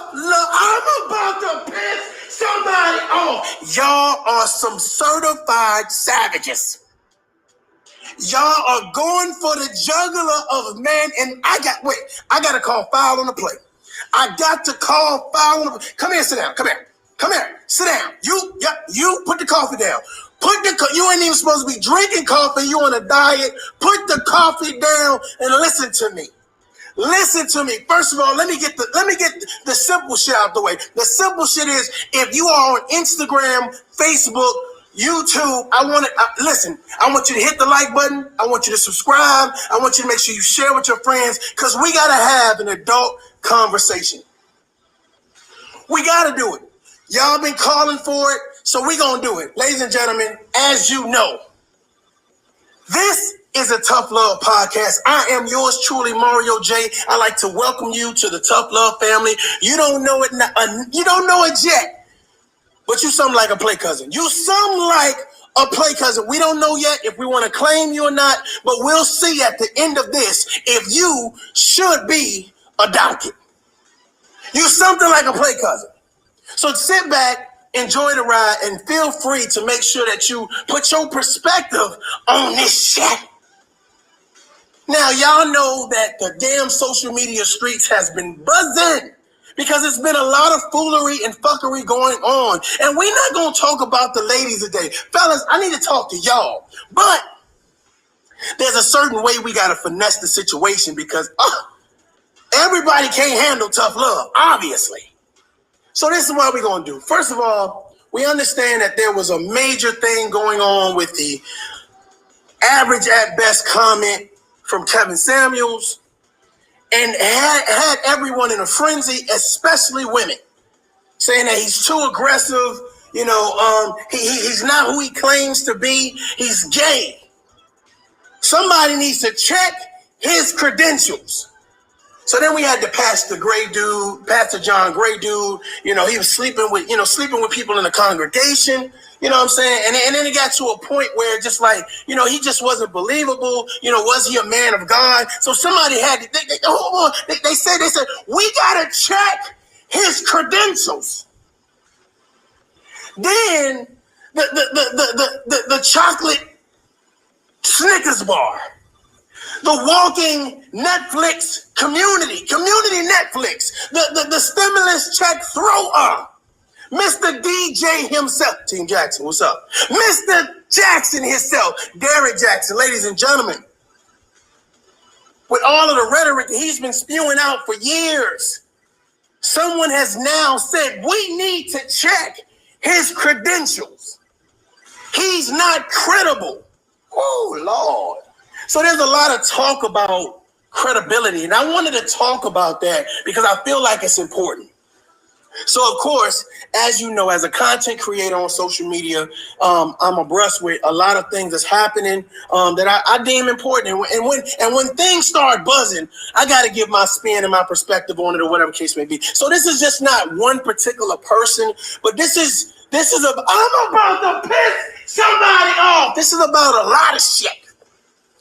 tough love. I'm about to piss somebody off. Y'all are some certified savages. Y'all are going for the jugular of man, and I got to call foul on the play. I got to call foul on the play. Come here, sit down. Come here, sit down. You put the coffee down. You ain't even supposed to be drinking coffee. You on a diet. Put the coffee down and listen to me. Listen to me. First of all, let me get the simple shit out the way. The simple shit is, if you are on Instagram, Facebook, YouTube, I want you to hit the like button. I want you to subscribe. I want you to make sure you share with your friends, because we got to have an adult conversation. We got to do it. Y'all been calling for it, so we going to do it. Ladies and gentlemen, as you know, this is a Tough Love podcast. I am yours truly, Mario J. I'd like to welcome you to the Tough Love family. You don't know it yet. But you something like a play cousin. You something like a play cousin. We don't know yet if we want to claim you or not, but we'll see at the end of this if you should be adopted. You something like a play cousin. So sit back, enjoy the ride, and feel free to make sure that you put your perspective on this shit. Now, y'all know that the damn social media streets has been buzzing, because it's been a lot of foolery and fuckery going on. And we're not going to talk about the ladies today. Fellas, I need to talk to y'all. But there's a certain way we got to finesse the situation, because everybody can't handle tough love, obviously. So this is what we're going to do. First of all, we understand that there was a major thing going on with the average at best comment from Kevin Samuels, and had everyone in a frenzy, especially women, saying that he's too aggressive. He's not who he claims to be. He's gay. Somebody needs to check his credentials. So then we had the Pastor John Gray dude. He was sleeping with people in the congregation. You know what I'm saying? And then it got to a point where just like, he just wasn't believable. Was he a man of God? So somebody had to, they said, we got to check his credentials. Then the chocolate Snickers bar, the walking Netflix community Netflix, the stimulus check thrower, Mr. DJ himself, Team Jackson, what's up? Mr. Jaxn himself, Derrick Jaxn, ladies and gentlemen. With all of the rhetoric he's been spewing out for years, someone has now said, we need to check his credentials. He's not credible. Oh, Lord. So there's a lot of talk about credibility, and I wanted to talk about that because I feel like it's important. So, of course, as you know, as a content creator on social media, I'm abreast with a lot of things that's happening that I deem important. And when things start buzzing, I got to give my spin and my perspective on it, or whatever case may be. So this is just not one particular person, but I'm about to piss somebody off. This is about a lot of shit.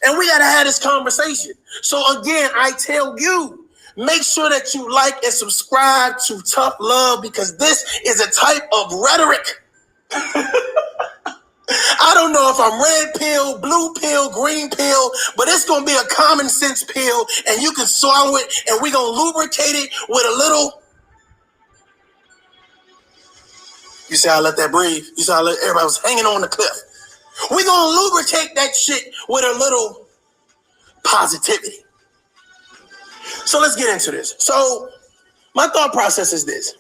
And we got to have this conversation. So again, I tell you, make sure that you like and subscribe to Tough Love, because this is a type of rhetoric. I don't know if I'm red pill, blue pill, green pill, but it's going to be a common sense pill, and you can swallow it, and we're going to lubricate it with a little. You see how I let that breathe? You see how everybody was hanging on the cliff? We're going to lubricate that shit with a little positivity. So let's get into this. So my thought process is this.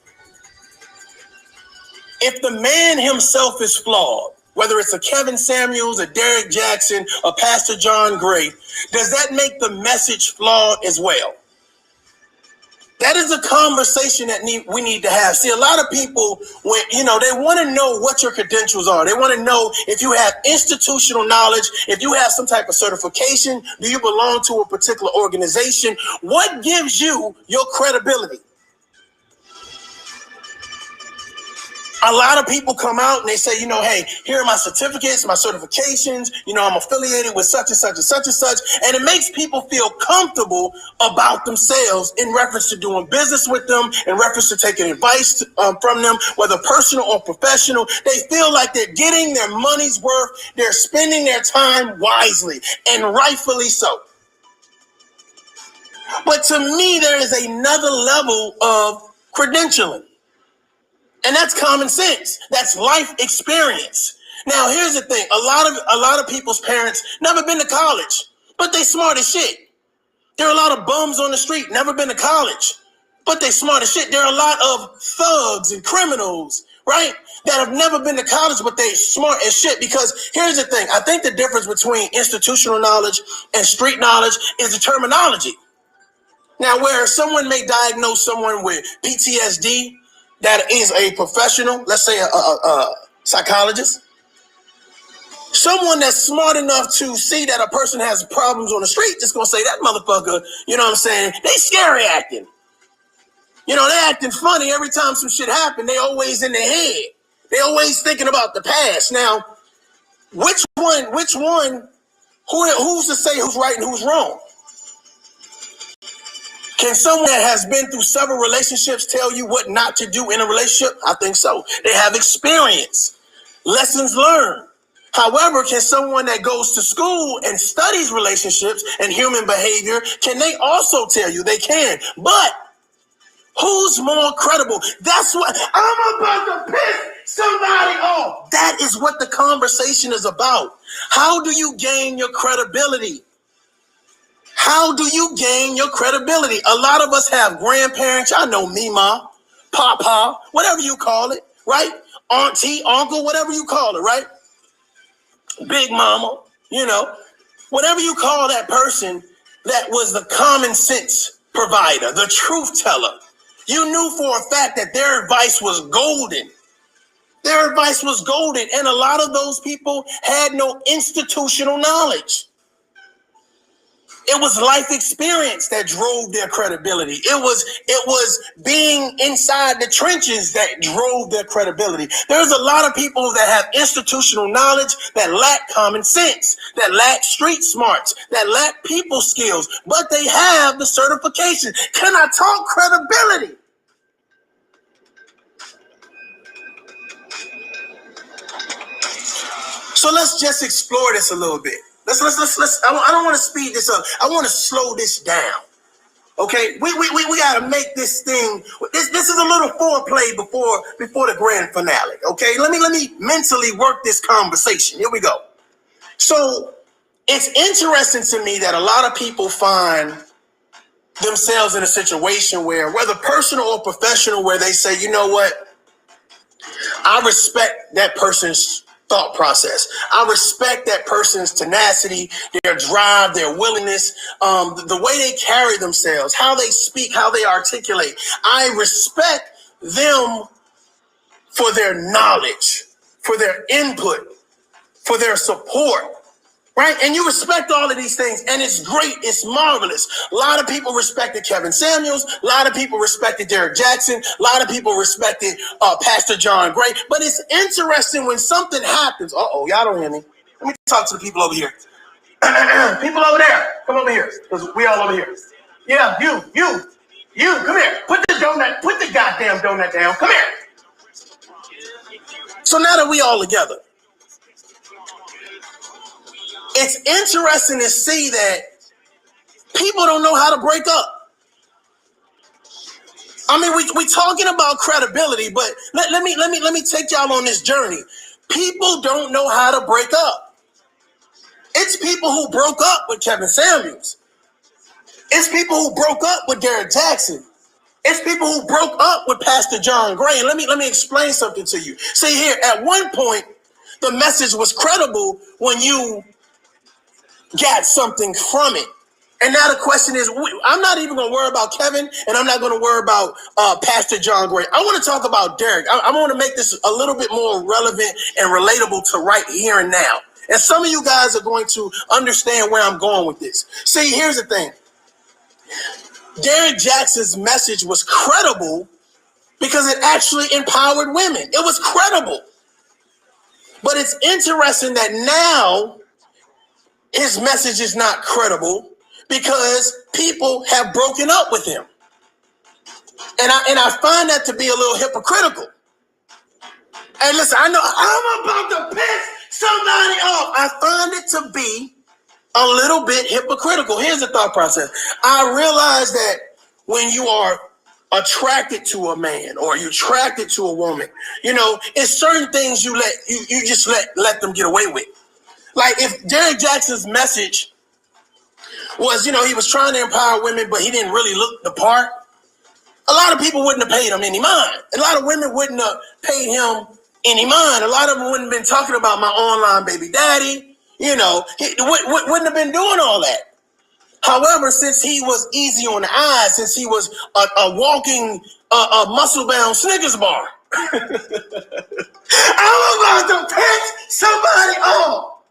If the man himself is flawed, whether it's a Kevin Samuels, a Derrick Jaxn, a Pastor John Gray, does that make the message flawed as well? That is a conversation that we need to have. See, a lot of people, they want to know what your credentials are. They want to know if you have institutional knowledge, if you have some type of certification, do you belong to a particular organization? What gives you your credibility? A lot of people come out and they say, hey, here are my certificates, my certifications. I'm affiliated with such and such and such and such. And it makes people feel comfortable about themselves in reference to doing business with them, in reference to taking advice from them, whether personal or professional. They feel like they're getting their money's worth. They're spending their time wisely, and rightfully so. But to me, there is another level of credentialing. And that's common sense. That's life experience. Now, here's the thing. A lot of people's parents never been to college, but they smart as shit. There are a lot of bums on the street, never been to college, but they smart as shit. There are a lot of thugs and criminals, right, that have never been to college, but they smart as shit. Because here's the thing. I think the difference between institutional knowledge and street knowledge is the terminology. Now, where someone may diagnose someone with PTSD, that is a professional, let's say a psychologist, someone that's smart enough to see that a person has problems on the street, just gonna say that motherfucker, you know what I'm saying? They scary acting. They acting funny every time some shit happen. They always in their head. They always thinking about the past. Now, which one, who's to say who's right and who's wrong? Can someone that has been through several relationships tell you what not to do in a relationship? I think so. They have experience, lessons learned. However, can someone that goes to school and studies relationships and human behavior, can they also tell you? They can. But who's more credible? That's what I'm about to piss somebody off. That is what the conversation is about. How do you gain your credibility? How do you gain your credibility? A lot of us have grandparents. I know Mima, Papa, whatever you call it, right? Auntie, uncle, whatever you call it, right? Big mama, whatever you call that person that was the common sense provider, the truth teller. You knew for a fact that their advice was golden. Their advice was golden. And a lot of those people had no institutional knowledge. It was life experience that drove their credibility. It was being inside the trenches that drove their credibility. There's a lot of people that have institutional knowledge that lack common sense, that lack street smarts, that lack people skills, but they have the certification. Can I talk credibility? So let's just explore this a little bit. Let's. I don't want to speed this up. I want to slow this down. Okay, we gotta make this thing. This is a little foreplay before the grand finale. Okay, let me mentally work this conversation. Here we go. So it's interesting to me that a lot of people find themselves in a situation where, whether personal or professional, where they say, you know what, I respect that person's thought process. I respect that person's tenacity, their drive, their willingness, the way they carry themselves, how they speak, how they articulate. I respect them for their knowledge, for their input, for their support. Right? And you respect all of these things, and it's great. It's marvelous. A lot of people respected Kevin Samuels. A lot of people respected Derrick Jaxn. A lot of people respected Pastor John Gray. But it's interesting when something happens. Uh-oh, y'all don't hear me. Let me talk to the people over here. People over there, come over here, because we all over here. Yeah, you, come here. Put the goddamn donut down. Come here. So now that we all together, it's interesting to see that people don't know how to break up. I mean, we talking about credibility, but let me take y'all on this journey. People don't know how to break up. It's people who broke up with Kevin Samuels. It's people who broke up with Derrick Jaxn. It's people who broke up with Pastor John Gray. And let me explain something to you. See here, at one point, the message was credible when you got something from it. And now the question is, I'm not even going to worry about Kevin, and I'm not going to worry about Pastor John Gray. I want to talk about Derrick. I want to make this a little bit more relevant and relatable to right here and now. And some of you guys are going to understand where I'm going with this. See, here's the thing. Derrick Jaxn's message was credible because it actually empowered women. It was credible. But it's interesting that now his message is not credible because people have broken up with him. And I find that to be a little hypocritical. And listen, I know I'm about to piss somebody off. I find it to be a little bit hypocritical. Here's the thought process. I realize that when you are attracted to a man or you're attracted to a woman, it's certain things you just let them get away with. Like if Derrick Jaxn's message was, he was trying to empower women, but he didn't really look the part, a lot of people wouldn't have paid him any mind. A lot of women wouldn't have paid him any mind. A lot of them wouldn't have been talking about my online baby daddy. He wouldn't have been doing all that. However, since he was easy on the eyes, since he was a walking, muscle-bound Snickers bar, I'm about to piss somebody off.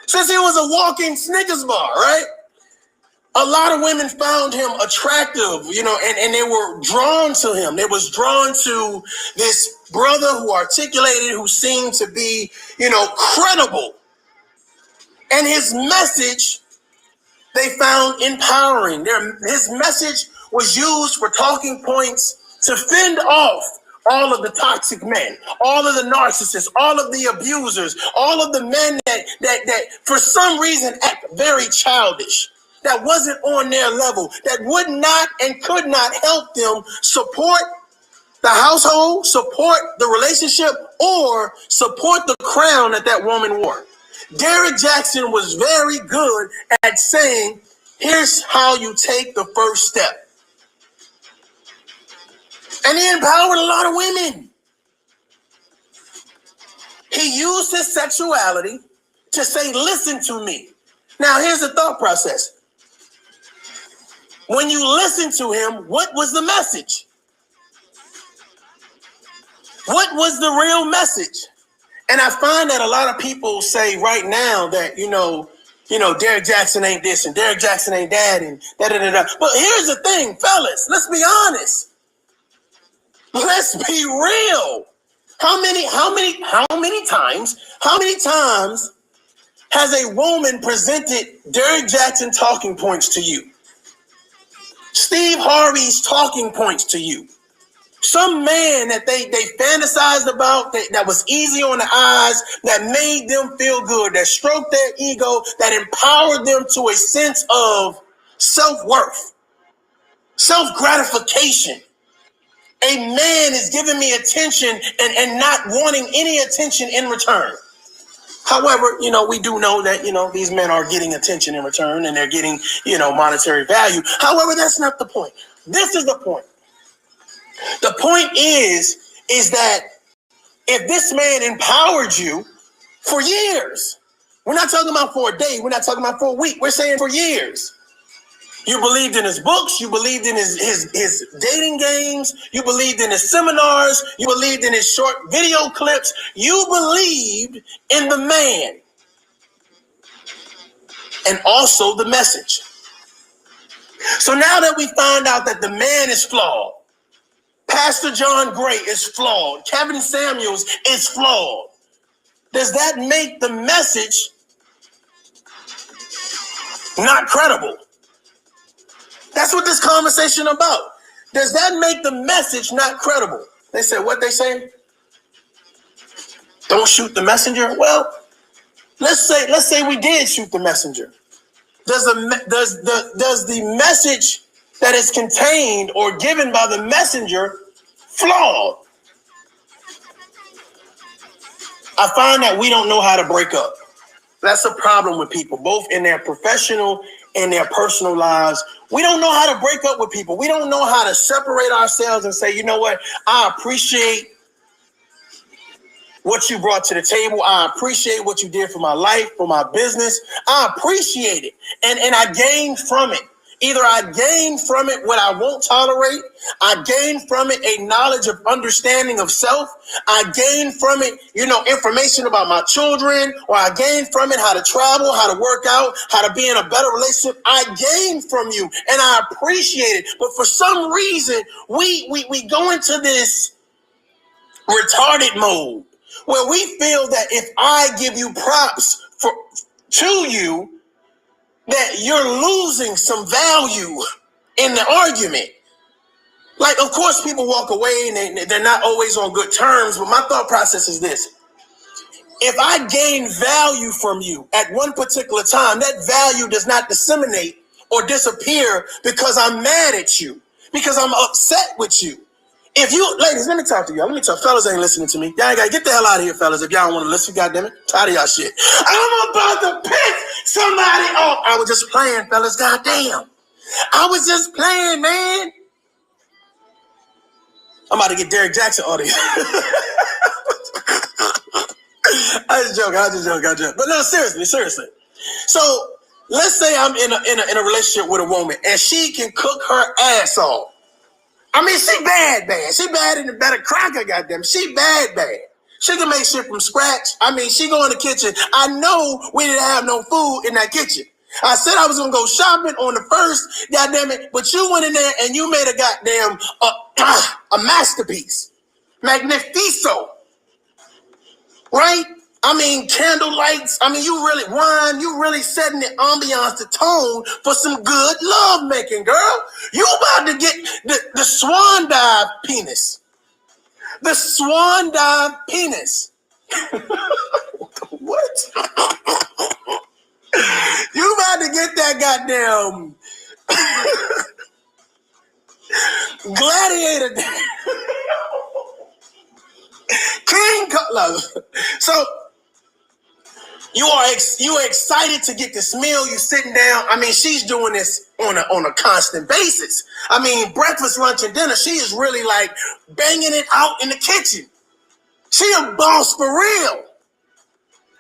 Since he was a walking Snickers bar, right? A lot of women found him attractive, and they were drawn to him. They was drawn to this brother who articulated, who seemed to be, credible. And his message, they found empowering. His message was used for talking points to fend off all of the toxic men, all of the narcissists, all of the abusers, all of the men that for some reason act very childish, that wasn't on their level, that would not and could not help them support the household, support the relationship, or support the crown that woman wore. Derrick Jaxn was very good at saying, here's how you take the first step. And he empowered a lot of women. He used his sexuality to say, listen to me. Now, here's the thought process. When you listen to him, what was the message? What was the real message? And I find that a lot of people say right now that, Derrick Jaxn ain't this and Derrick Jaxn ain't that and da-da-da-da. But here's the thing, fellas, let's be honest. Let's be real. How many times has a woman presented Derrick Jaxn talking points to you? Steve Harvey's talking points to you? Some man that they fantasized about, that was easy on the eyes, that made them feel good, that stroked their ego, that empowered them to a sense of self-worth, self-gratification. A man is giving me attention and not wanting any attention in return. However, we do know that, these men are getting attention in return and they're getting, monetary value. However, that's not the point. This is the point. The point is that if this man empowered you for years, we're not talking about for a day, we're not talking about for a week, we're saying for years. You believed in his books, you believed in his dating games, you believed in his seminars, you believed in his short video clips, you believed in the man and also the message. So now that we find out that the man is flawed, Pastor John Gray is flawed, Kevin Samuels is flawed, does that make the message not credible? That's what this conversation about. Does that make the message not credible? They said, what they say? Don't shoot the messenger. Well, let's say we did shoot the messenger. Does the message that is contained or given by the messenger flawed? I find that we don't know how to break up. That's a problem with people, both in their professional and their personal lives. We don't know how to break up with people. We don't know how to separate ourselves and say, you know what? I appreciate what you brought to the table. I appreciate what you did for my life, for my business. I appreciate it. And I gained from it. Either I gain from it what I won't tolerate, I gain from it a knowledge of understanding of self, I gain from it, information about my children, or I gain from it how to travel, how to work out, how to be in a better relationship. I gain from you and I appreciate it. But for some reason, we go into this retarded mode where we feel that if I give you props to you, that you're losing some value in the argument. Like, of course, people walk away and they're not always on good terms, but my thought process is this. If I gain value from you at one particular time, that value does not disseminate or disappear because I'm mad at you, because I'm upset with you. If you, ladies, let me talk to y'all. Let me talk. Fellas ain't listening to me. Y'all ain't got to get the hell out of here, fellas, if y'all don't want to listen. Goddamn it. Tired of y'all shit. I'm about to piss somebody off. I was just playing, fellas. Goddamn. I was just playing, man. I'm about to get Derrick Jaxn audience. I just joke. But no, seriously. So let's say I'm in a relationship with a woman and she can cook her ass off. I mean, she bad. She bad in the better cracker, goddamn. She bad. She can make shit from scratch. I mean, she go in the kitchen. I know we didn't have no food in that kitchen. I said I was going to go shopping on the first, goddamn it, but you went in there and you made a goddamn, a masterpiece. Magnifico. Right? I mean, candle lights. I mean, you really setting the ambiance, the tone for some good love making, girl. You about to get the swan dive penis. The swan dive penis. What? You about to get that goddamn gladiator. King Cutler. So you are excited to get this meal. You sitting down. I mean, she's doing this on a constant basis. I mean, breakfast, lunch, and dinner. She is really like banging it out in the kitchen. She a boss for real.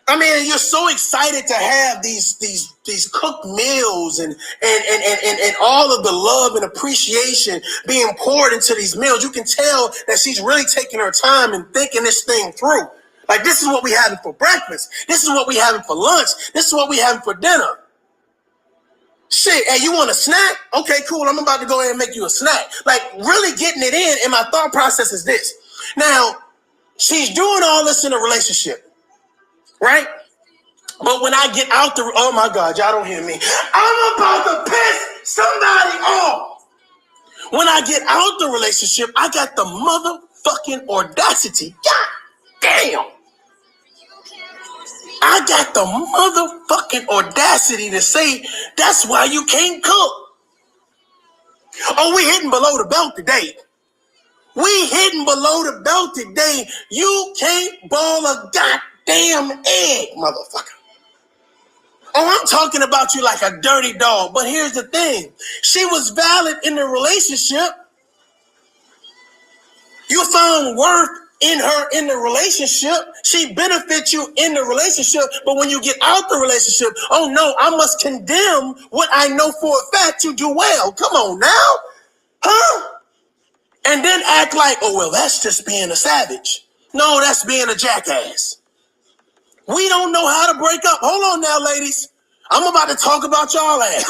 I mean, you're so excited to have these cooked meals and all of the love and appreciation being poured into these meals. You can tell that she's really taking her time and thinking this thing through. Like, this is what we having for breakfast. This is what we having for lunch. This is what we having for dinner. Shit, hey, you want a snack? Okay, cool. I'm about to go ahead and make you a snack. Like, really getting it in. And my thought process is this. Now, she's doing all this in a relationship. Right? But when I get out oh my God, y'all don't hear me. I'm about to piss somebody off. When I get out the relationship, I got the motherfucking audacity. God damn. I got the motherfucking audacity to say that's why you can't cook. Oh, we hitting below the belt today. We hitting below the belt today. You can't boil a goddamn egg, motherfucker. Oh, I'm talking about you like a dirty dog. But here's the thing. She was valid in the relationship. You found worth in her in the relationship. She benefits you in the relationship. But when you get out the relationship, oh no, I must condemn what I know for a fact you do well. Come on now. Huh? And then act like, oh, well, that's just being a savage. No, that's being a jackass. We don't know how to break up. Hold on now, ladies. I'm about to talk about y'all ass.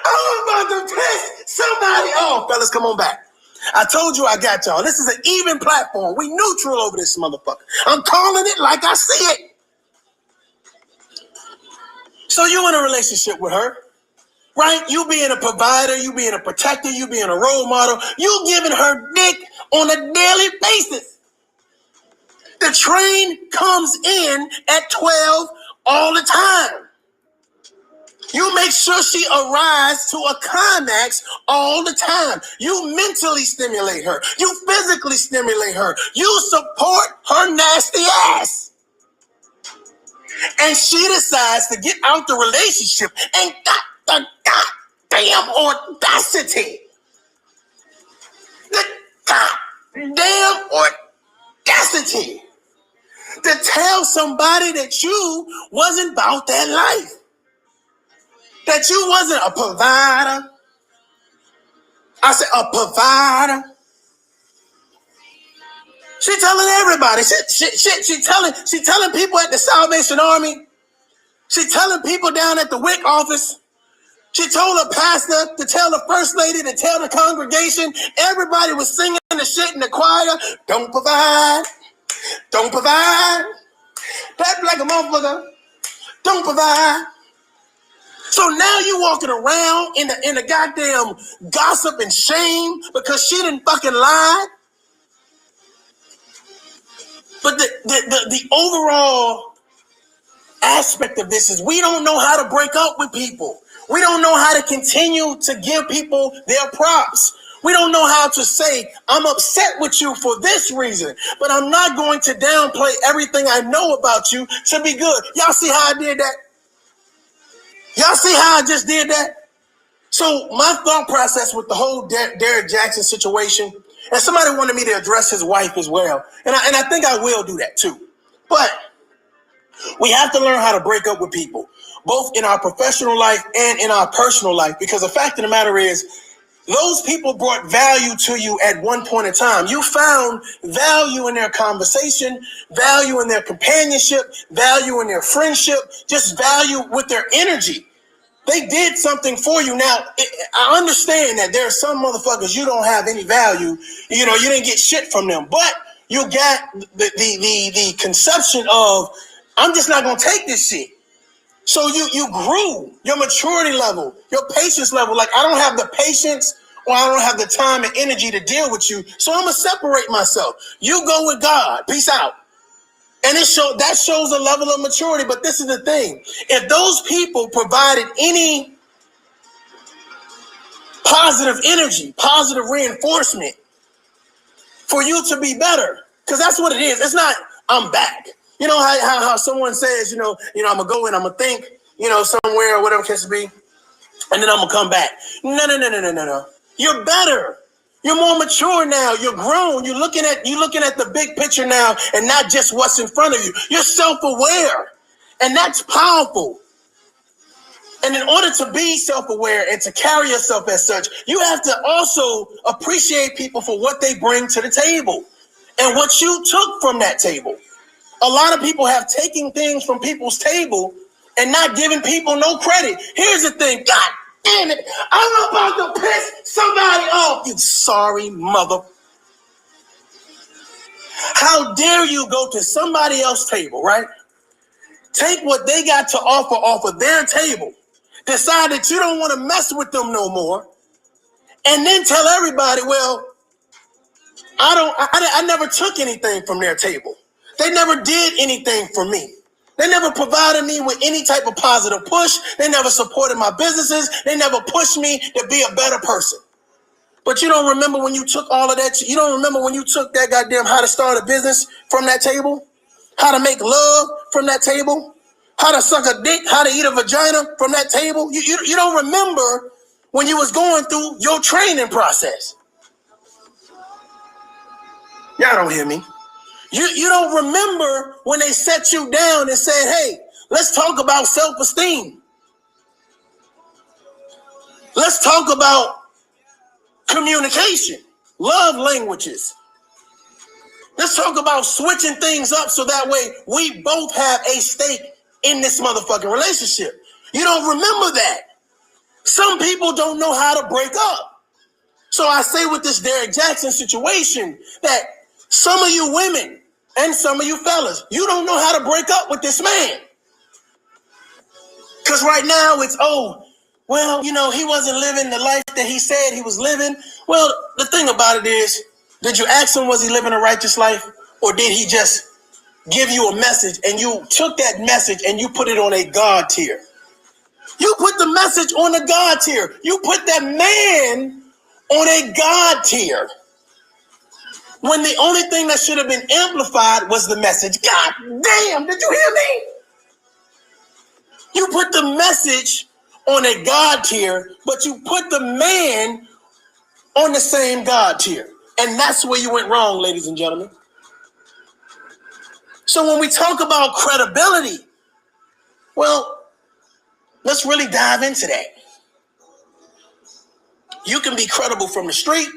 I'm about to piss somebody off. Fellas, come on back. I told you I got y'all. This is an even platform. We neutral over this motherfucker. I'm calling it like I see it. So you in a relationship with her, right? You being a provider, you being a protector, you being a role model. You giving her dick on a daily basis. The train comes in at 12 all the time. You make sure she arrives to a climax all the time. You mentally stimulate her. You physically stimulate her. You support her nasty ass. And she decides to get out the relationship and got the goddamn audacity. The goddamn audacity to tell somebody that you wasn't about that life. that you wasn't a provider. I said a provider. She telling everybody. She telling people at the Salvation Army. She telling people down at the WIC office. She told her pastor to tell the first lady to tell the congregation. Everybody was singing the shit in the choir. Don't provide. Don't provide. That's like a motherfucker. Don't provide. So now you walking around in the goddamn gossip and shame because she didn't fucking lie. But the overall aspect of this is we don't know how to break up with people. We don't know how to continue to give people their props. We don't know how to say, I'm upset with you for this reason, but I'm not going to downplay everything I know about you to be good. Y'all see how I did that? Y'all see how I just did that? So my thought process with the whole Derrick Jaxn situation, and somebody wanted me to address his wife as well, and I think I will do that too. But we have to learn how to break up with people, both in our professional life and in our personal life, because the fact of the matter is, those people brought value to you at one point in time. You found value in their conversation, value in their companionship, value in their friendship, just value with their energy. They did something for you. Now, I understand that there are some motherfuckers you don't have any value. You know, you didn't get shit from them, but you got the conception of, I'm just not going to take this shit. So you grew your maturity level, your patience level. Like, I don't have the patience or I don't have the time and energy to deal with you. So I'm going to separate myself. You go with God. Peace out. And that shows a level of maturity. But this is the thing. If those people provided any positive energy, positive reinforcement for you to be better, because that's what it is. It's not, I'm back. You know how someone says, you know, I'm going to go and I'm going to think, somewhere or whatever it can be, and then I'm going to come back. No. You're better. You're more mature now. You're grown. You're looking at the big picture now and not just what's in front of you. You're self-aware, and that's powerful. And in order to be self-aware and to carry yourself as such, you have to also appreciate people for what they bring to the table and what you took from that table. A lot of people have taken things from people's table and not giving people no credit. Here's the thing. God damn it. I'm about to piss somebody off. You sorry mother. How dare you go to somebody else's table, right? Take what they got to offer off of their table. Decide that you don't want to mess with them no more. And then tell everybody, well, I never took anything from their table. They never did anything for me. They never provided me with any type of positive push. They never supported my businesses. They never pushed me to be a better person. But you don't remember when you took all of that? You don't remember when you took that goddamn how to start a business from that table? How to make love from that table? How to suck a dick? How to eat a vagina from that table? You don't remember when you was going through your training process. Y'all don't hear me. You don't remember when they set you down and said, hey, let's talk about self-esteem. Let's talk about communication, love languages. Let's talk about switching things up so that way we both have a stake in this motherfucking relationship. You don't remember that. Some people don't know how to break up. So I say with this Derrick Jaxn situation that some of you women and some of you fellas, you don't know how to break up with this man. Because right now it's, he wasn't living the life that he said he was living. Well, the thing about it is, did you ask him, was he living a righteous life? Or did he just give you a message and you took that message and you put it on a God tier? You put the message on the God tier. You put that man on a God tier. When the only thing that should have been amplified was the message. God damn, did you hear me? You put the message on a God tier, but you put the man on the same God tier. And that's where you went wrong, ladies and gentlemen. So when we talk about credibility, well, Let's really dive into that. You can be credible from the street.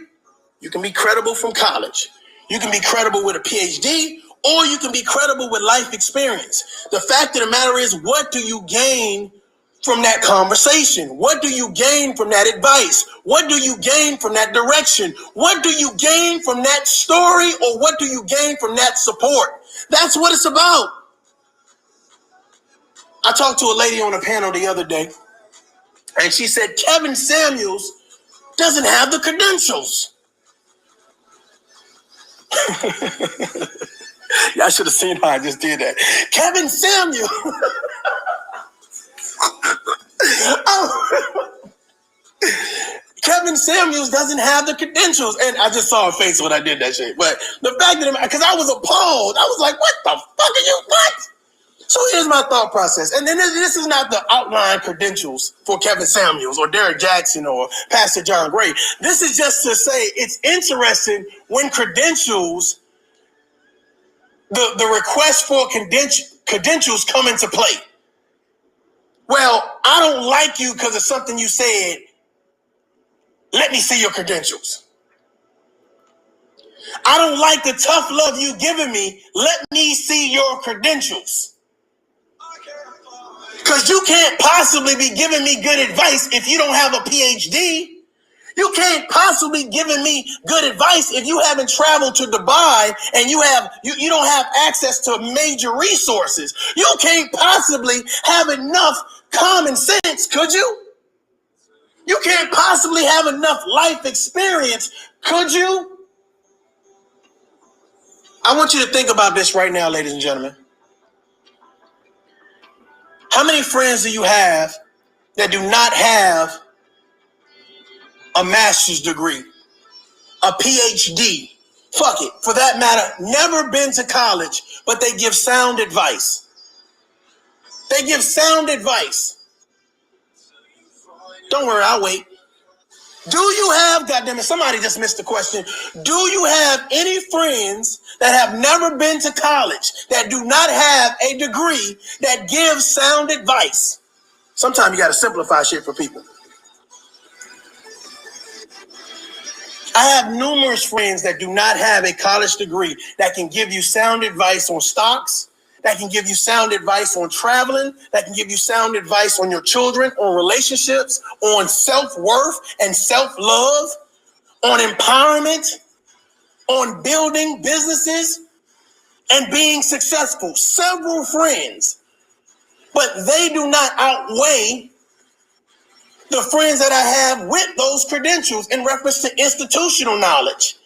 You can be credible from college. You can be credible with a PhD, or you can be credible with life experience. The fact of the matter is, what do you gain from that conversation? What do you gain from that advice? What do you gain from that direction? What do you gain from that story, or what do you gain from that support? That's what it's about. I talked to a lady on a panel the other day, and she said Kevin Samuels doesn't have the credentials. Y'all should have seen how I just did that. Kevin Samuels. Kevin Samuels doesn't have the credentials. And I just saw her face when I did that shit. But the fact that, because I was appalled. I was like, what the fuck are you, what? So here's my thought process. And then this is not the outline credentials for Kevin Samuels or Derrick Jaxn or Pastor John Gray. This is just to say it's interesting when credentials, the request for credentials come into play. Well, I don't like you because of something you said. Let me see your credentials. I don't like the tough love you giving me. Let me see your credentials. Because you can't possibly be giving me good advice if you don't have a PhD. You can't possibly giving me good advice if you haven't traveled to Dubai and you don't have access to major resources. You can't possibly have enough common sense, could you? You can't possibly have enough life experience, could you? I want you to think about this right now, ladies and gentlemen. How many friends do you have that do not have a master's degree, a PhD? Fuck it, for that matter, never been to college, but they give sound advice. They give sound advice. Don't worry, I'll wait. Do you have, goddammit, somebody just missed the question. Do you have any friends that have never been to college, that do not have a degree, that give sound advice? Sometimes you got to simplify shit for people. I have numerous friends that do not have a college degree that can give you sound advice on stocks, that can give you sound advice on traveling, that can give you sound advice on your children, on relationships, on self-worth and self-love, on empowerment, on building businesses and being successful. Several friends, but they do not outweigh the friends that I have with those credentials in reference to institutional knowledge.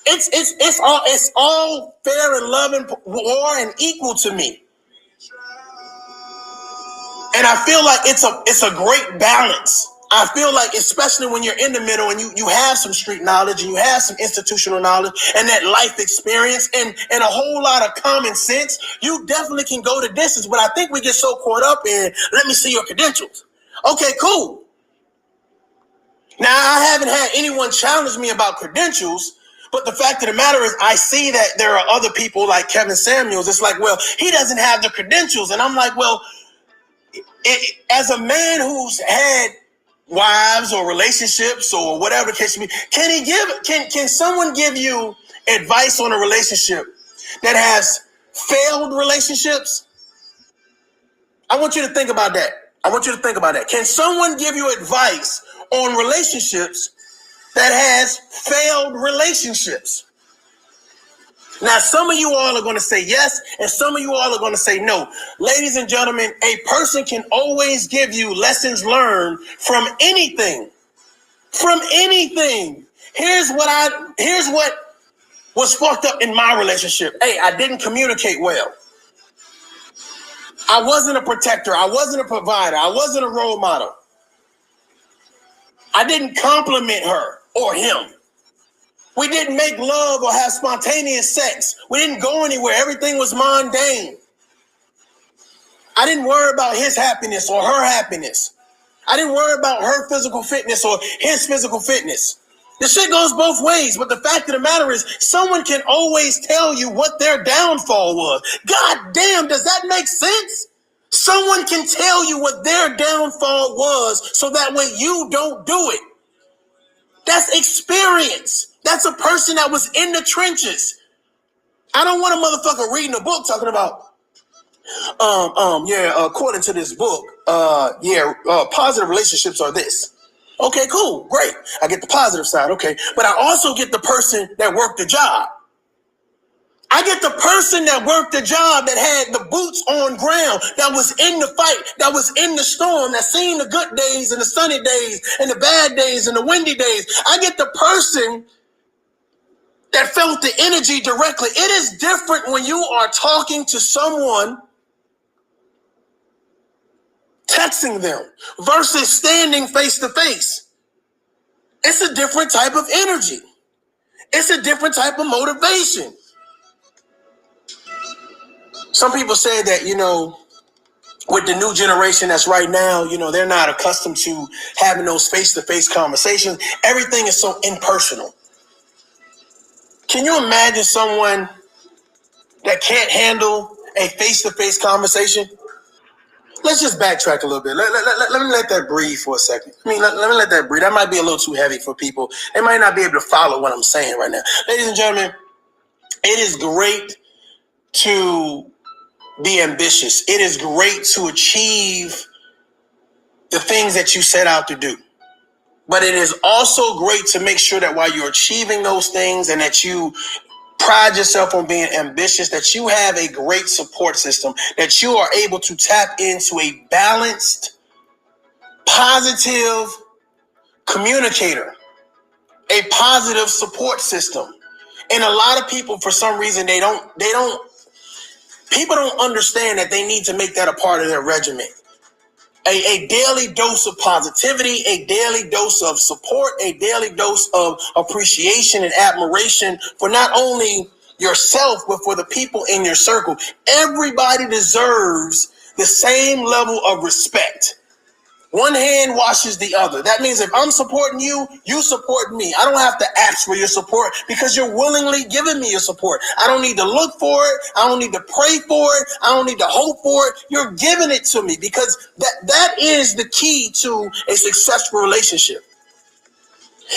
It's all fair and love and war and equal to me. And I feel like it's a great balance. I feel like, especially when you're in the middle and you have some street knowledge and you have some institutional knowledge and that life experience and a whole lot of common sense, you definitely can go the distance. But I think we get so caught up in, let me see your credentials. Okay, cool. Now, I haven't had anyone challenge me about credentials, but the fact of the matter is I see that there are other people like Kevin Samuels. It's like, well, he doesn't have the credentials. And I'm like, well, as a man who's had wives or relationships or whatever the case may be, can someone give you advice on a relationship that has failed relationships? I want you to think about that. Can someone give you advice on relationships that has failed relationships? Now, some of you all are going to say yes, and some of you all are going to say no. Ladies and gentlemen, a person can always give you lessons learned from anything. From anything. Here's what was fucked up in my relationship. Hey, I didn't communicate well. I wasn't a protector. I wasn't a provider. I wasn't a role model. I didn't compliment her or him. We didn't make love or have spontaneous sex. We didn't go anywhere. Everything was mundane. I didn't worry about his happiness or her happiness. I didn't worry about her physical fitness or his physical fitness. The shit goes both ways, but the fact of the matter is someone can always tell you what their downfall was. God damn, does that make sense? Someone can tell you what their downfall was so that way you don't do it. That's experience. That's a person that was in the trenches. I don't want a motherfucker reading a book talking about, according to this book, positive relationships are this. Okay, cool, great. I get the positive side, okay. But I also get the person that worked the job. I get the person that worked the job, that had the boots on ground, that was in the fight, that was in the storm, that seen the good days and the sunny days and the bad days and the windy days. I get the person that felt the energy directly. It is different when you are talking to someone, texting them, versus standing face to face. It's a different type of energy. It's a different type of motivation. Some people say that, with the new generation that's right now, they're not accustomed to having those face-to-face conversations. Everything is so impersonal. Can you imagine someone that can't handle a face-to-face conversation? Let's just backtrack a little bit. Let me let that breathe for a second. Let me let that breathe. That might be a little too heavy for people. They might not be able to follow what I'm saying right now. Ladies and gentlemen, it is great to be ambitious. It is great to achieve the things that you set out to do. But it is also great to make sure that while you're achieving those things and that you pride yourself on being ambitious, that you have a great support system, that you are able to tap into a balanced, positive communicator, a positive support system. And a lot of people, for some reason, people don't understand that they need to make that a part of their regimen. A daily dose of positivity, a daily dose of support, a daily dose of appreciation and admiration for not only yourself, but for the people in your circle. Everybody deserves the same level of respect. One hand washes the other. That means if I'm supporting you, you support me. I don't have to ask for your support because you're willingly giving me your support. I don't need to look for it. I don't need to pray for it. I don't need to hope for it. You're giving it to me because that is the key to a successful relationship.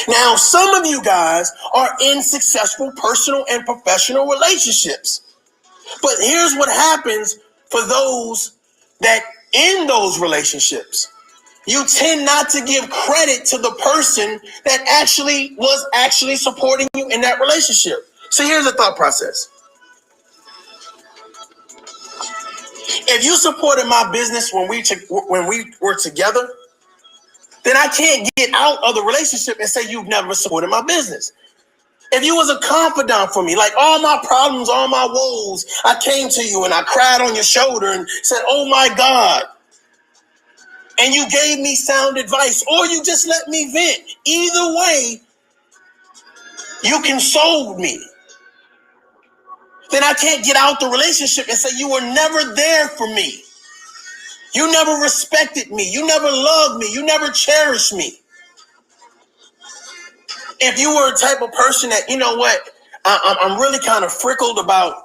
Now, some of you guys are in successful personal and professional relationships. But here's what happens for those that in those relationships. You tend not to give credit to the person that was actually supporting you in that relationship. So here's the thought process. If you supported my business when we were together, then I can't get out of the relationship and say you've never supported my business. If you was a confidant for me, like all my problems, all my woes, I came to you and I cried on your shoulder and said, oh my God. And you gave me sound advice, or you just let me vent. Either way, you consoled me. Then I can't get out the relationship and say you were never there for me. You never respected me. You never loved me. You never cherished me. If you were a type of person that, I'm really kind of frickled about,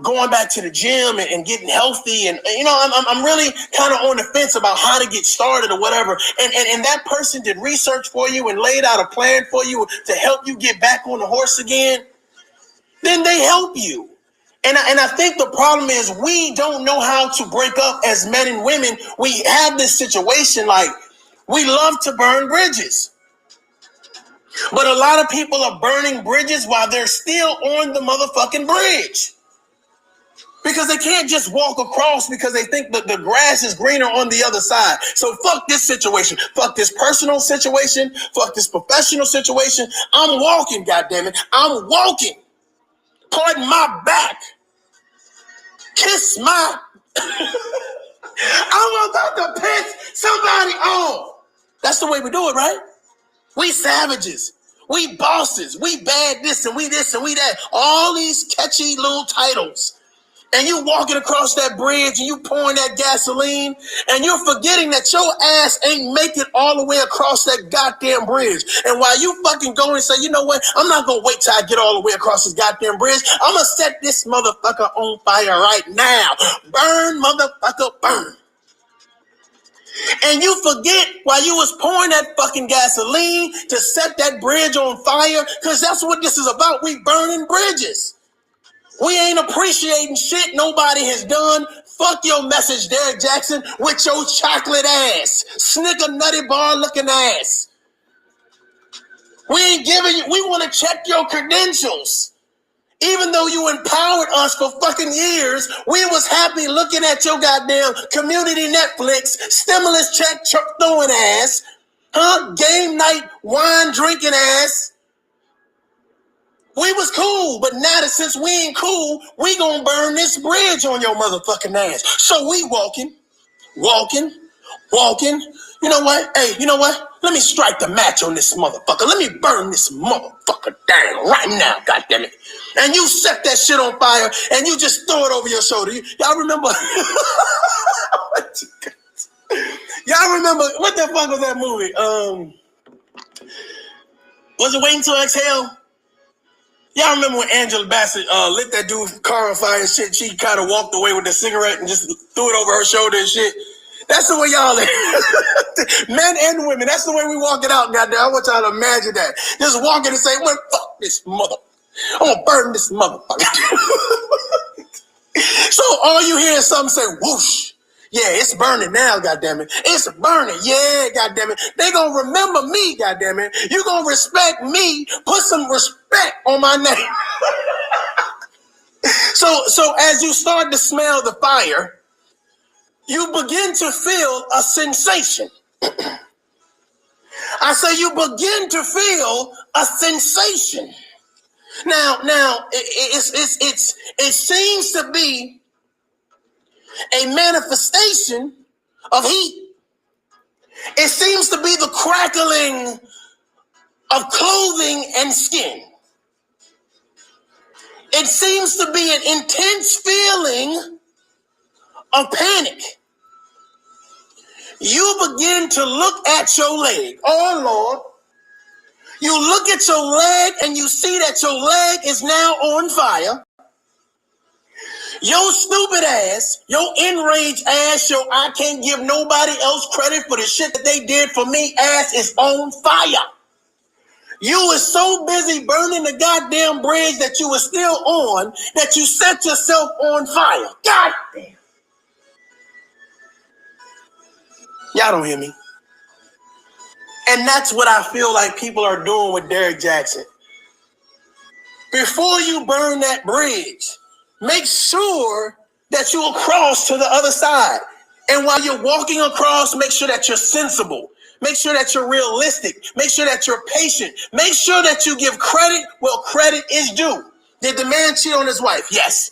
going back to the gym and getting healthy. And, I'm really kind of on the fence about how to get started or whatever. And that person did research for you and laid out a plan for you to help you get back on the horse again. Then they help you. And I think the problem is we don't know how to break up as men and women. We have this situation like we love to burn bridges. But a lot of people are burning bridges while they're still on the motherfucking bridge. Because they can't just walk across because they think that the grass is greener on the other side. So fuck this situation. Fuck this personal situation. Fuck this professional situation. I'm walking, goddammit. I'm walking. Pardon my back. Kiss my... I'm about to piss somebody off. That's the way we do it, right? We savages. We bosses. We bad this and we that. All these catchy little titles. and you walking across that bridge and you pouring that gasoline and you're forgetting that your ass ain't make it all the way across that goddamn bridge. And while you fucking go and say, you know what, I'm not gonna wait till I get all the way across this goddamn bridge. I'm gonna set this motherfucker on fire right now. Burn, motherfucker, burn. And you forget while you was pouring that fucking gasoline to set that bridge on fire, because that's what this is about. We burning bridges. We ain't appreciating shit nobody has done. Fuck your message, Derrick Jaxn, with your chocolate ass, snicker nutty bar looking ass. We ain't giving you, we want to check your credentials. Even though you empowered us for fucking years, we was happy looking at your goddamn community Netflix, stimulus check throwing ass, game night wine drinking ass. We was cool, but now that since we ain't cool, we gonna burn this bridge on your motherfucking ass. So we walking. You know what? Hey, you know what? Let me strike the match on this motherfucker. Let me burn this motherfucker down right now, goddammit. And you set that shit on fire and you just throw it over your shoulder. Y'all remember? Y'all remember, what the fuck was that movie? Was it Waiting Till Exhale? Y'all remember when Angela Bassett lit that dude's car on fire and shit? She kind of walked away with the cigarette and just threw it over her shoulder and shit. That's the way y'all men and women, that's the way we walk it out, goddamn. I want y'all to imagine that. Just walking and say, well, fuck this mother. I'm gonna burn this motherfucker. So all you hear is something say, whoosh. Yeah, it's burning now, goddammit. It's burning. Yeah, goddammit. They gonna remember me, goddammit. You gonna respect me. Put some respect on my name. So as you start to smell the fire, you begin to feel a sensation. I say you begin to feel a sensation. Now, it seems to be a manifestation of heat. It seems to be the crackling of clothing and skin. It seems to be an intense feeling of panic. You begin to look at your leg. Oh, Lord. You look at your leg and you see that your leg is now on fire. Your stupid ass, your enraged ass, your I can't give nobody else credit for the shit that they did for me ass is on fire. You were so busy burning the goddamn bridge that you were still on that you set yourself on fire. God damn. Y'all don't hear me. And that's what I feel like people are doing with Derrick Jaxn. Before you burn that bridge, make sure that you will cross to the other side. And while you're walking across, make sure that you're sensible. Make sure that you're realistic. Make sure that you're patient. Make sure that you give credit where credit is due. Did the man cheat on his wife? Yes.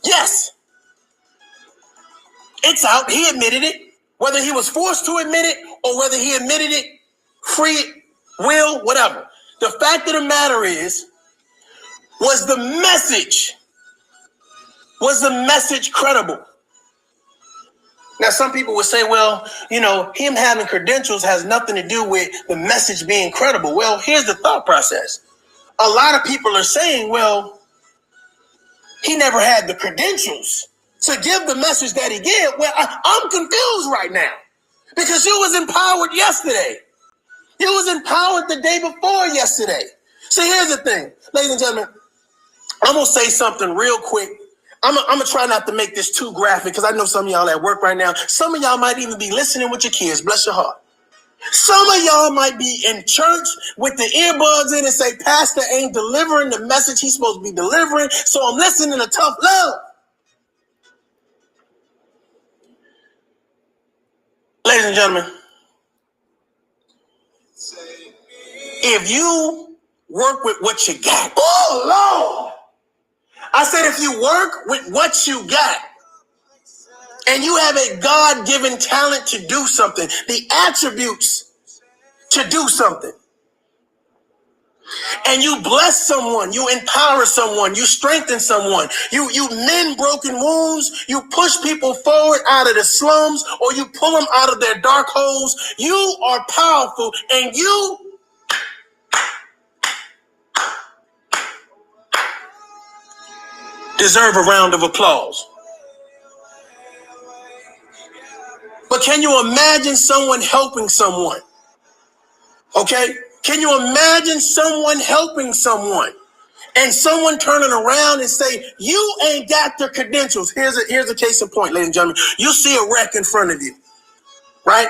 Yes. It's out. He admitted it. Whether he was forced to admit it or whether he admitted it, free will, whatever. The fact of the matter is, was the message credible? Now, some people would say, well, you know, him having credentials has nothing to do with the message being credible. Well, here's the thought process. A lot of people are saying, well, he never had the credentials to give the message that he gave. Well, I'm confused right now because you was empowered yesterday. You was empowered the day before yesterday. See, here's the thing, ladies and gentlemen. I'm going to say something real quick. I'm going to try not to make this too graphic because I know some of y'all at work right now. Some of y'all might even be listening with your kids. Bless your heart. Some of y'all might be in church with the earbuds in and say, Pastor ain't delivering the message he's supposed to be delivering, so I'm listening to tough love. Ladies and gentlemen, if you work with what you got, oh, Lord. I said, if you work with what you got and you have a God-given talent to do something, the attributes to do something, And you bless someone, you empower someone, you strengthen someone, you mend broken wounds, you push people forward out of the slums, or you pull them out of their dark holes. You are powerful, and you deserve a round of applause. But can you imagine someone helping someone? Okay? Can you imagine someone helping someone and someone turning around and say, you ain't got the credentials? Here's a case in point, ladies and gentlemen. You see a wreck in front of you, right?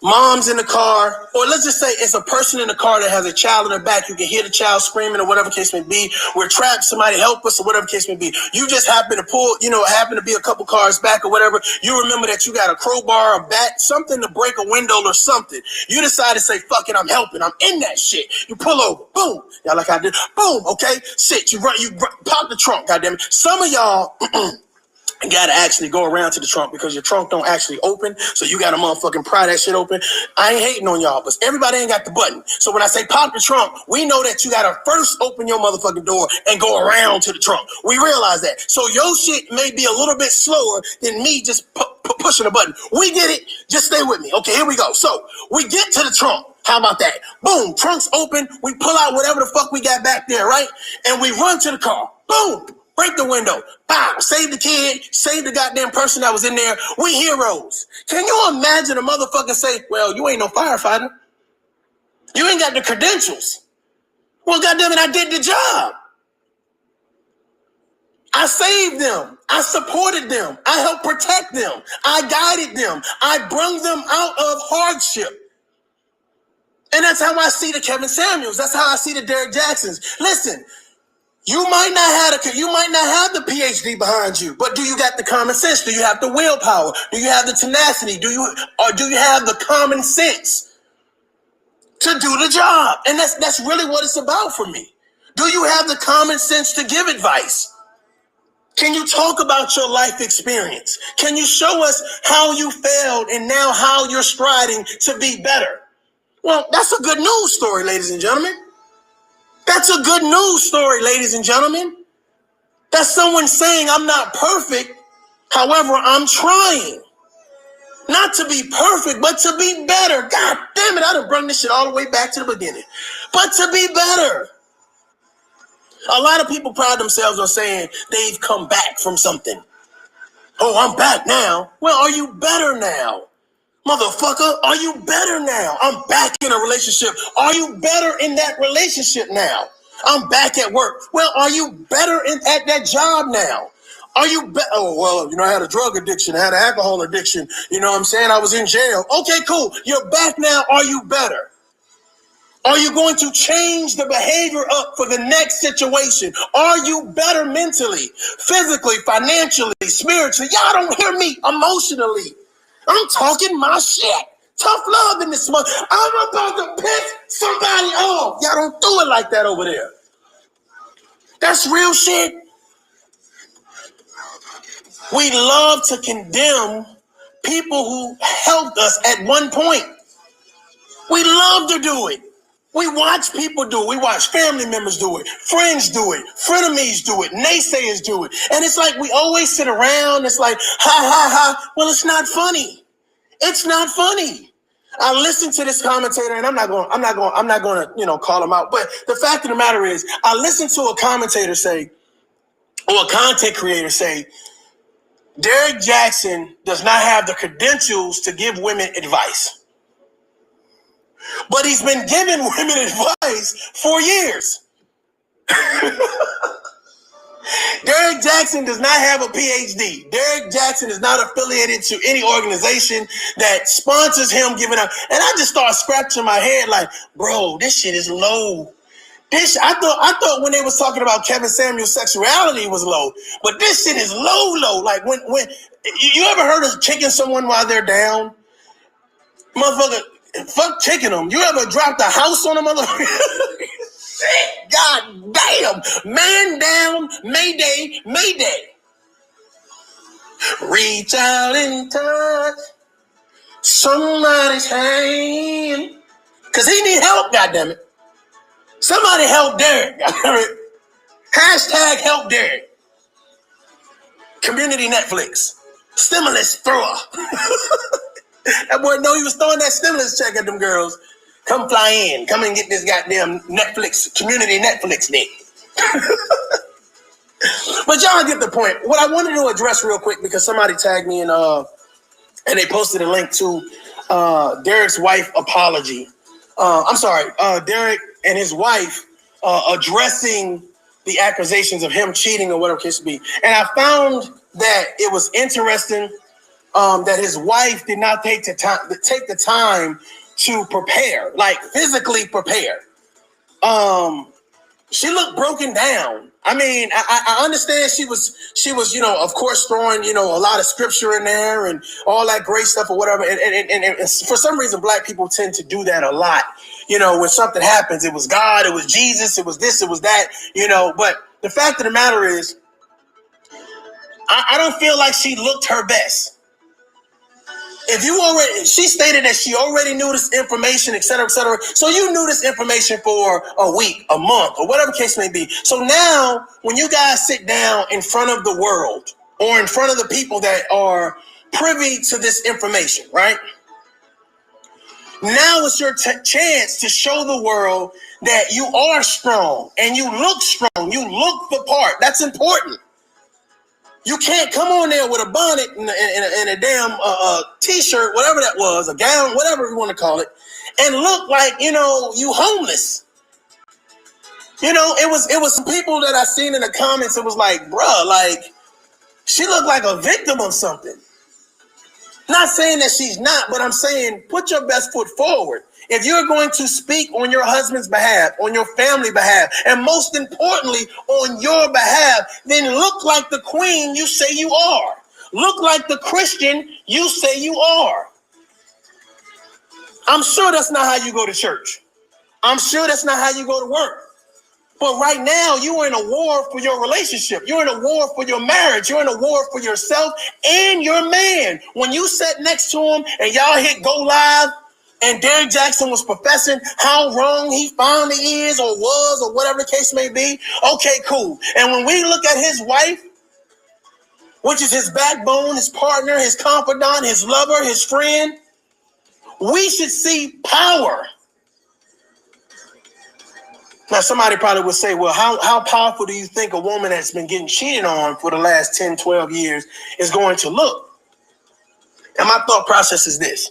Mom's in the car, or let's just say it's a person in the car that has a child in the back. You can hear the child screaming or whatever case may be. We're trapped, somebody help us or whatever case may be. You just happen to pull, happen to be a couple cars back or whatever. You remember that you got a crowbar, a bat, something to break a window or something. You decide to say, fuck it, I'm helping. I'm in that shit. You pull over, boom. Y'all like I did, boom, okay? Sit, you pop the trunk, goddammit. Some of y'all... You gotta actually go around to the trunk because your trunk don't actually open. So you gotta motherfucking pry that shit open. I ain't hating on y'all, but everybody ain't got the button. So when I say pop the trunk, we know that you gotta first open your motherfucking door and go around to the trunk. We realize that. So your shit may be a little bit slower than me just pushing a button. We get it. Just stay with me. Okay, here we go. So we get to the trunk. How about that? Boom, trunk's open. We pull out whatever the fuck we got back there, right? And we run to the car. Boom. Break the window. Bow. Save the kid. Save the goddamn person that was in there. We heroes. Can you imagine a motherfucker say, well, you ain't no firefighter. You ain't got the credentials. Well, goddamn it, I did the job. I saved them. I supported them. I helped protect them. I guided them. I brung them out of hardship. And that's how I see the Kevin Samuels. That's how I see the Derrick Jaxns. Listen, you might not have the PhD behind you, but do you got the common sense? Do you have the willpower? Do you have the tenacity? Do you have the common sense to do the job? And that's really what it's about for me. Do you have the common sense to give advice? Can you talk about your life experience? Can you show us how you failed and now how you're striding to be better? Well, that's a good news story, ladies and gentlemen. That's a good news story, ladies and gentlemen. That's someone saying I'm not perfect. However, I'm trying. Not to be perfect, but to be better. God damn it, I done bring this shit all the way back to the beginning. But to be better. A lot of people pride themselves on saying they've come back from something. Oh, I'm back now. Well, are you better now? Motherfucker, are you better now? I'm back in a relationship. Are you better in that relationship now? I'm back at work. Well, are you better at that job now? Are you oh, well, I had a drug addiction. I had an alcohol addiction. You know what I'm saying? I was in jail. Okay, cool. You're back now. Are you better? Are you going to change the behavior up for the next situation? Are you better mentally, physically, financially, spiritually? Y'all don't hear me emotionally. I'm talking my shit. Tough love in this month. I'm about to piss somebody off. Y'all don't do it like that over there. That's real shit. We love to condemn people who helped us at one point. We love to do it. We watch people do it. We watch family members do it. Friends do it. Frenemies do it. Naysayers do it. And it's like we always sit around. It's like, ha, ha, ha. Well, it's not funny. It's not funny. I listened to this commentator, and I'm not going to, call him out. But the fact of the matter is, I listened to a commentator say, or a content creator say, Derrick Jaxn does not have the credentials to give women advice. But he's been giving women advice for years. Derrick Jaxn does not have a PhD. Derrick Jaxn is not affiliated to any organization that sponsors him giving out. And I just start scratching my head like, bro, this shit is low. I thought when they was talking about Kevin Samuel's sexuality was low, but this shit is low. Like when you ever heard of kicking someone while they're down? Motherfucker, fuck kicking them. You ever dropped a house on a motherfucker? God damn. Man down, mayday, mayday. Reach out and touch somebody's hand. Because he need help, goddammit. Somebody help Derrick. Hashtag help Derrick. Community Netflix. Stimulus thrower. That boy know he was throwing that stimulus check at them girls. Come fly in. Come and get this goddamn Netflix, community Netflix dick. But y'all get the point. What I wanted to address real quick, because somebody tagged me in, and they posted a link to Derrick's wife apology. Derrick and his wife addressing the accusations of him cheating or whatever the case may be. And I found that it was interesting that his wife did not take the time to prepare, like physically prepare. She looked broken down. I mean, I understand she was, of course, throwing, a lot of scripture in there and all that great stuff or whatever. And for some reason, black people tend to do that a lot. When something happens, it was God, it was Jesus, it was this, it was that, But the fact of the matter is, I don't feel like she looked her best. She stated that she already knew this information, et cetera, et cetera. So you knew this information for a week, a month, or whatever the case may be. So now when you guys sit down in front of the world or in front of the people that are privy to this information, right? Now it's your chance to show the world that you are strong and you look strong. You look the part. That's important. You can't come on there with a bonnet and a damn t-shirt, whatever that was, a gown, whatever you want to call it, and look like, you homeless. It was some people that I seen in the comments. It was like, bruh, like, she looked like a victim of something. Not saying that she's not, but I'm saying put your best foot forward. If you're going to speak on your husband's behalf, on your family behalf, and most importantly, on your behalf, then look like the queen you say you are. Look like the Christian you say you are. I'm sure that's not how you go to church. I'm sure that's not how you go to work. But right now, you are in a war for your relationship. You're in a war for your marriage. You're in a war for yourself and your man. When you sat next to him and y'all hit go live and Derrick Jaxn was professing how wrong he finally is or was or whatever the case may be, okay, cool. And when we look at his wife, which is his backbone, his partner, his confidant, his lover, his friend, we should see power. Now, somebody probably would say, well, how powerful do you think a woman that's been getting cheated on for the last 10, 12 years is going to look? And my thought process is this.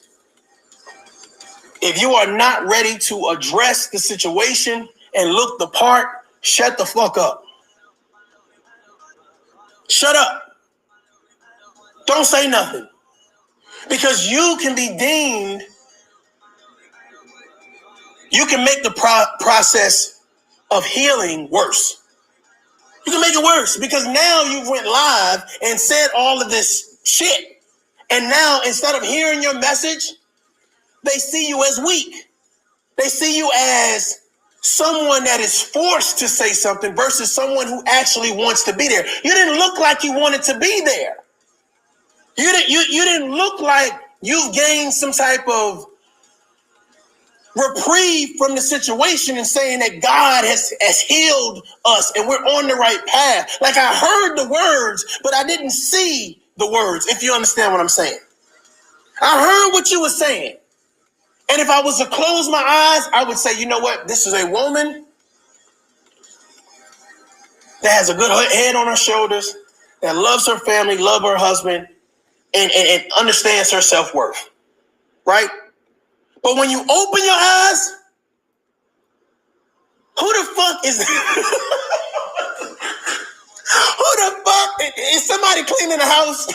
If you are not ready to address the situation and look the part, shut the fuck up. Shut up. Don't say nothing. Because you can be deemed, you can make the process of healing worse. You can make it worse because now you went live and said all of this shit. And now instead of hearing your message, they see you as weak. They see you as someone that is forced to say something versus someone who actually wants to be there. You didn't look like you wanted to be there. You didn't look like you've gained some type of reprieve from the situation and saying that God has healed us and we're on the right path. Like I heard the words, but I didn't see the words, if you understand what I'm saying. I heard what you were saying. And if I was to close my eyes, I would say, you know what? This is a woman that has a good head on her shoulders, that loves her family, loves her husband, and understands her self-worth. Right? But when you open your eyes, who the fuck is who the fuck is somebody cleaning the house?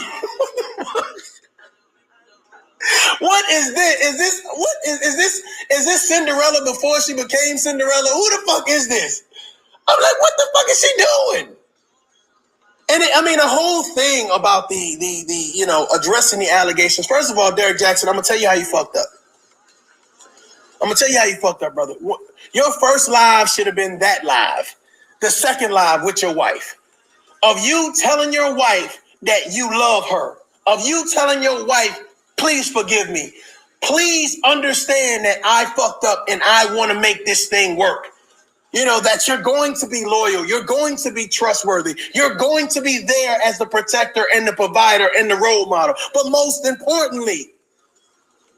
What is this? Is this Cinderella before she became Cinderella? Who the fuck is this? I'm like, what the fuck is she doing? And the whole thing about the addressing the allegations. First of all, Derrick Jaxn, I'm gonna tell you how you fucked up. I'm going to tell you how you fucked up, brother. Your first live should have been that live. The second live with your wife. Of you telling your wife that you love her. Of you telling your wife, please forgive me. Please understand that I fucked up and I want to make this thing work. that you're going to be loyal, you're going to be trustworthy, you're going to be there as the protector and the provider and the role model. But most importantly,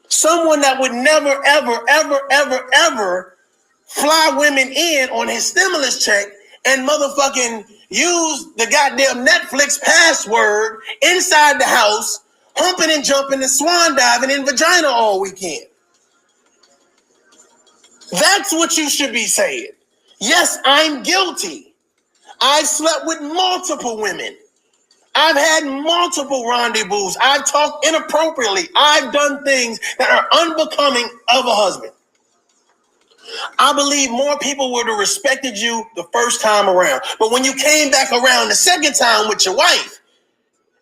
someone that would never, ever, ever, ever, ever fly women in on his stimulus check and motherfucking use the goddamn Netflix password inside the house, humping and jumping and swan diving in vagina all weekend. That's what you should be saying. Yes, I'm guilty. I've slept with multiple women. I've had multiple rendezvous. I've talked inappropriately. I've done things that are unbecoming of a husband. I believe more people would have respected you the first time around. But when you came back around the second time with your wife,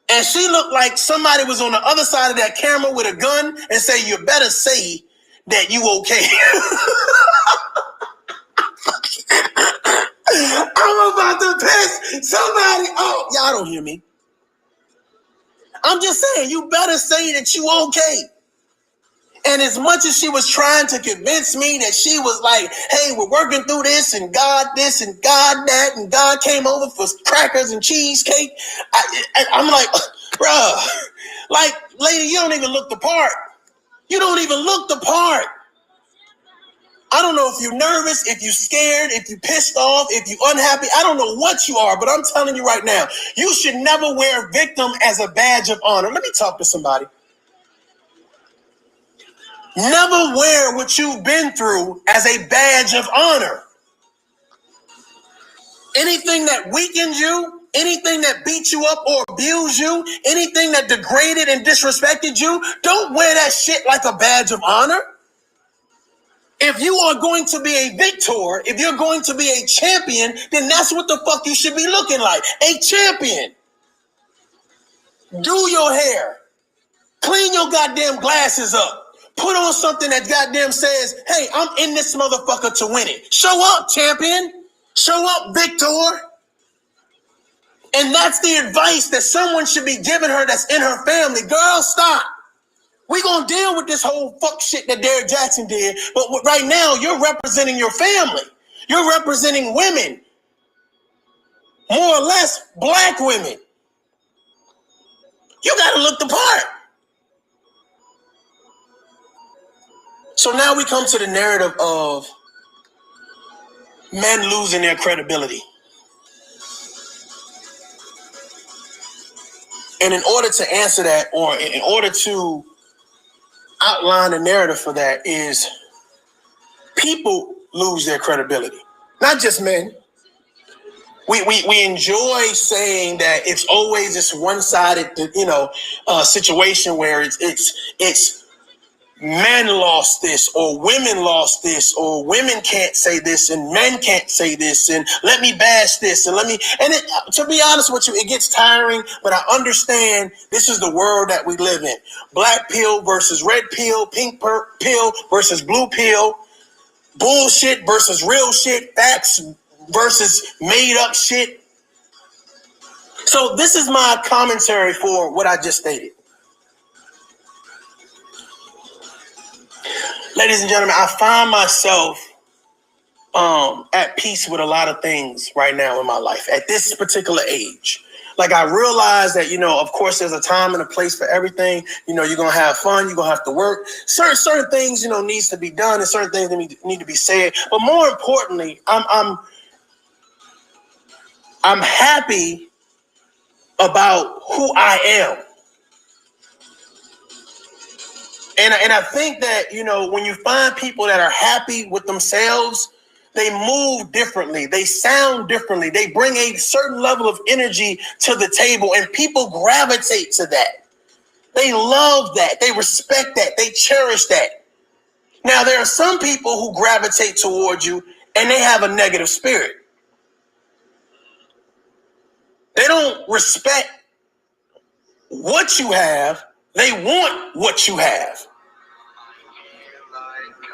and she looked like somebody was on the other side of that camera with a gun and say, you better say that you okay. I'm about to piss somebody off. Y'all don't hear me. I'm just saying, you better say that you okay. And as much as she was trying to convince me that she was like, hey, we're working through this and God this and God that, and God came over for crackers and cheesecake, I'm like, bruh, like, lady, you don't even look the part. You don't even look the part. I don't know if you're nervous, if you're scared, if you're pissed off, if you're unhappy. I don't know what you are, but I'm telling you right now, you should never wear victim as a badge of honor. Let me talk to somebody. Never wear what you've been through as a badge of honor. Anything that weakened you, anything that beat you up or abused you, anything that degraded and disrespected you, don't wear that shit like a badge of honor. If you are going to be a victor, if you're going to be a champion, then that's what the fuck you should be looking like. A champion. Do your hair. Clean your goddamn glasses up. Put on something that goddamn says, hey, I'm in this motherfucker to win it. Show up, champion. Show up, victor. And that's the advice that someone should be giving her that's in her family. Girl, stop. We're going to deal with this whole fuck shit that Derrick Jaxn did. But right now, you're representing your family. You're representing women. More or less, black women. You got to look the part. So now we come to the narrative of men losing their credibility. And in order to answer that, or in order to outline the narrative for that, is people lose their credibility. Not just men. We enjoy saying that it's always this one-sided, situation where it's men lost this, or women lost this, or women can't say this, and men can't say this, and let me bash this, and to be honest with you, it gets tiring, but I understand this is the world that we live in. Black pill versus red pill, pink pill versus blue pill, bullshit versus real shit, facts versus made up shit. So this is my commentary for what I just stated. Ladies and gentlemen, I find myself at peace with a lot of things right now in my life at this particular age. Like, I realize that, of course, there's a time and a place for everything. You're going to have fun. You're going to have to work. Certain things, needs to be done, and certain things need to be said. But more importantly, I'm happy about who I am. And I think that, when you find people that are happy with themselves, they move differently. They sound differently. They bring a certain level of energy to the table, and people gravitate to that. They love that. They respect that. They cherish that. Now, there are some people who gravitate towards you, and they have a negative spirit. They don't respect what you have. They want what you have.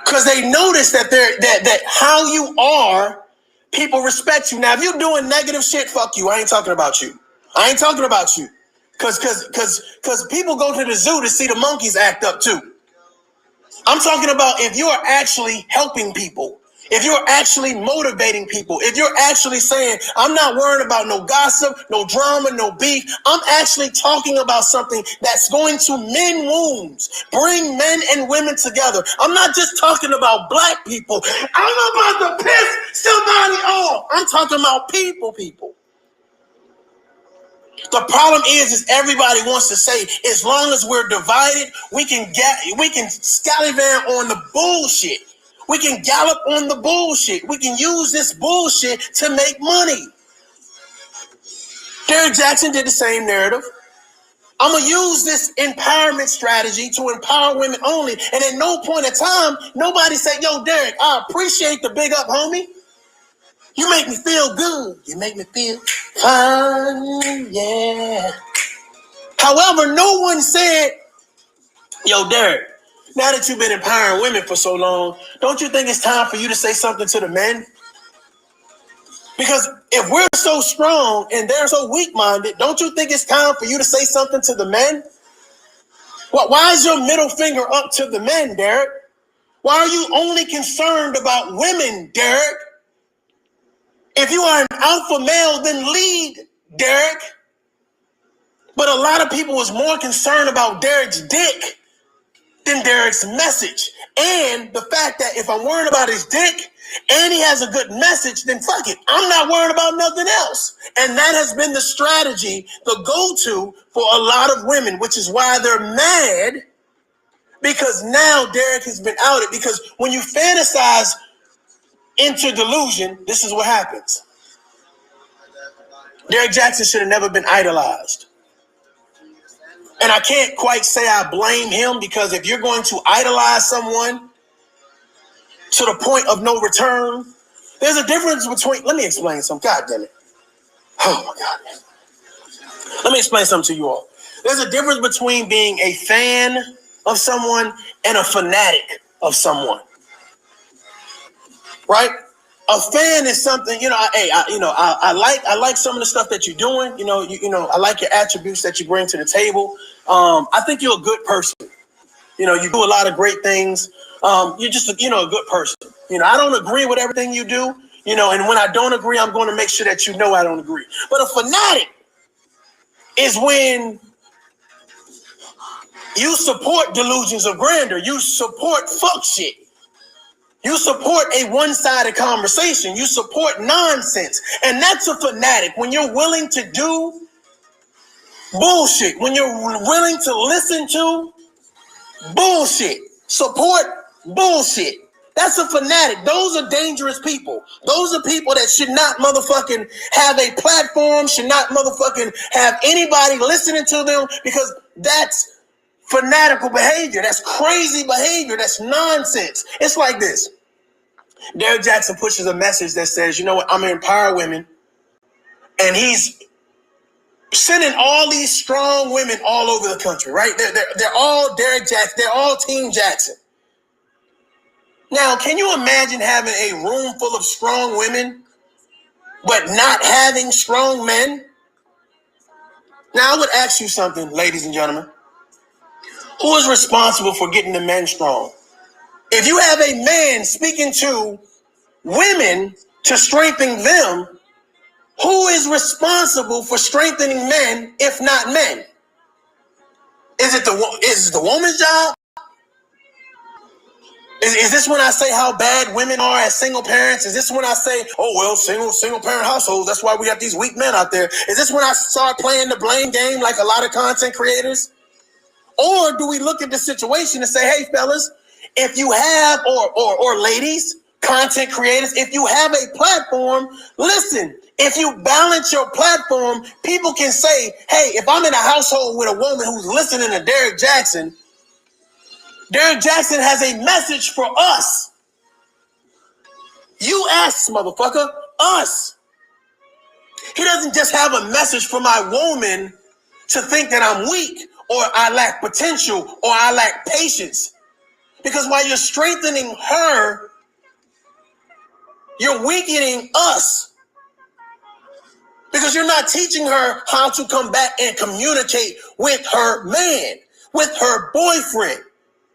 Because they notice that how you are, people respect you. Now, if you're doing negative shit, fuck you. I ain't talking about you. Because people go to the zoo to see the monkeys act up too. I'm talking about if you are actually helping people, If you're actually motivating people, if you're actually saying, I'm not worried about no gossip, no drama, no beef, I'm actually talking about something that's going to mend wounds, bring men and women together. I'm not just talking about black people. I'm about to piss somebody off. I'm talking about people. The problem is everybody wants to say, as long as we're divided, we can scallivant on the bullshit. We can gallop on the bullshit. We can use this bullshit to make money. Derrick Jaxn did the same narrative. I'm going to use this empowerment strategy to empower women only. And at no point in time, nobody said, yo, Derrick, I appreciate the big up, homie. You make me feel good. You make me feel fine, yeah. However, no one said, yo, Derrick, now that you've been empowering women for so long, don't you think it's time for you to say something to the men? Because if we're so strong and they're so weak-minded, don't you think it's time for you to say something to the men? Why is your middle finger up to the men, Derrick? Why are you only concerned about women, Derrick? If you are an alpha male, then lead, Derrick. But a lot of people was more concerned about Derrick's dick than Derrick's message. And the fact that if I'm worried about his dick and he has a good message, then fuck it. I'm not worried about nothing else. And that has been the strategy, the go-to for a lot of women, which is why they're mad, because now Derrick has been outed. Because when you fantasize into delusion, this is what happens. Derrick Jaxn should have never been idolized. And I can't quite say I blame him, because if you're going to idolize someone to the point of no return, there's a difference between, let me explain something. God damn it. Oh my God. Let me explain something to you all. There's a difference between being a fan of someone and a fanatic of someone. Right? A fan is something, I like some of the stuff that you're doing. I like your attributes that you bring to the table. I think you're a good person. You do a lot of great things. You're just, a good person. I don't agree with everything you do, and when I don't agree, I'm going to make sure that I don't agree. But a fanatic is when you support delusions of grandeur. You support fuck shit. You support a one-sided conversation. You support nonsense. And that's a fanatic. When you're willing to do bullshit, when you're willing to listen to bullshit, support bullshit. That's a fanatic. Those are dangerous people. Those are people that should not motherfucking have a platform, should not motherfucking have anybody listening to them, because that's fanatical behavior. That's crazy behavior. That's nonsense. It's like this. Derrick Jaxn pushes a message that says, you know what, I'm going to empower women. And he's sending all these strong women all over the country, right? They're all Derrick Jaxn. They're all Team Jackson. Now, can you imagine having a room full of strong women, but not having strong men? Now, I would ask you something, ladies and gentlemen. Who is responsible for getting the men strong? If you have a man speaking to women to strengthen them, who is responsible for strengthening men if not men? Is it the woman's job? Is this when I say how bad women are as single parents? Is this when I say, oh, well, single parent households, that's why we got these weak men out there? Is this when I start playing the blame game like a lot of content creators? Or do we look at the situation and say, hey, fellas, if you have, or ladies, content creators, if you have a platform, listen, if you balance your platform, people can say, hey, if I'm in a household with a woman who's listening to Derrick Jaxn, Derrick Jaxn has a message for us. You ask, motherfucker, us. He doesn't just have a message for my woman to think that I'm weak, or I lack potential, or I lack patience. Because while you're strengthening her, you're weakening us. Because you're not teaching her how to come back and communicate with her man, with her boyfriend.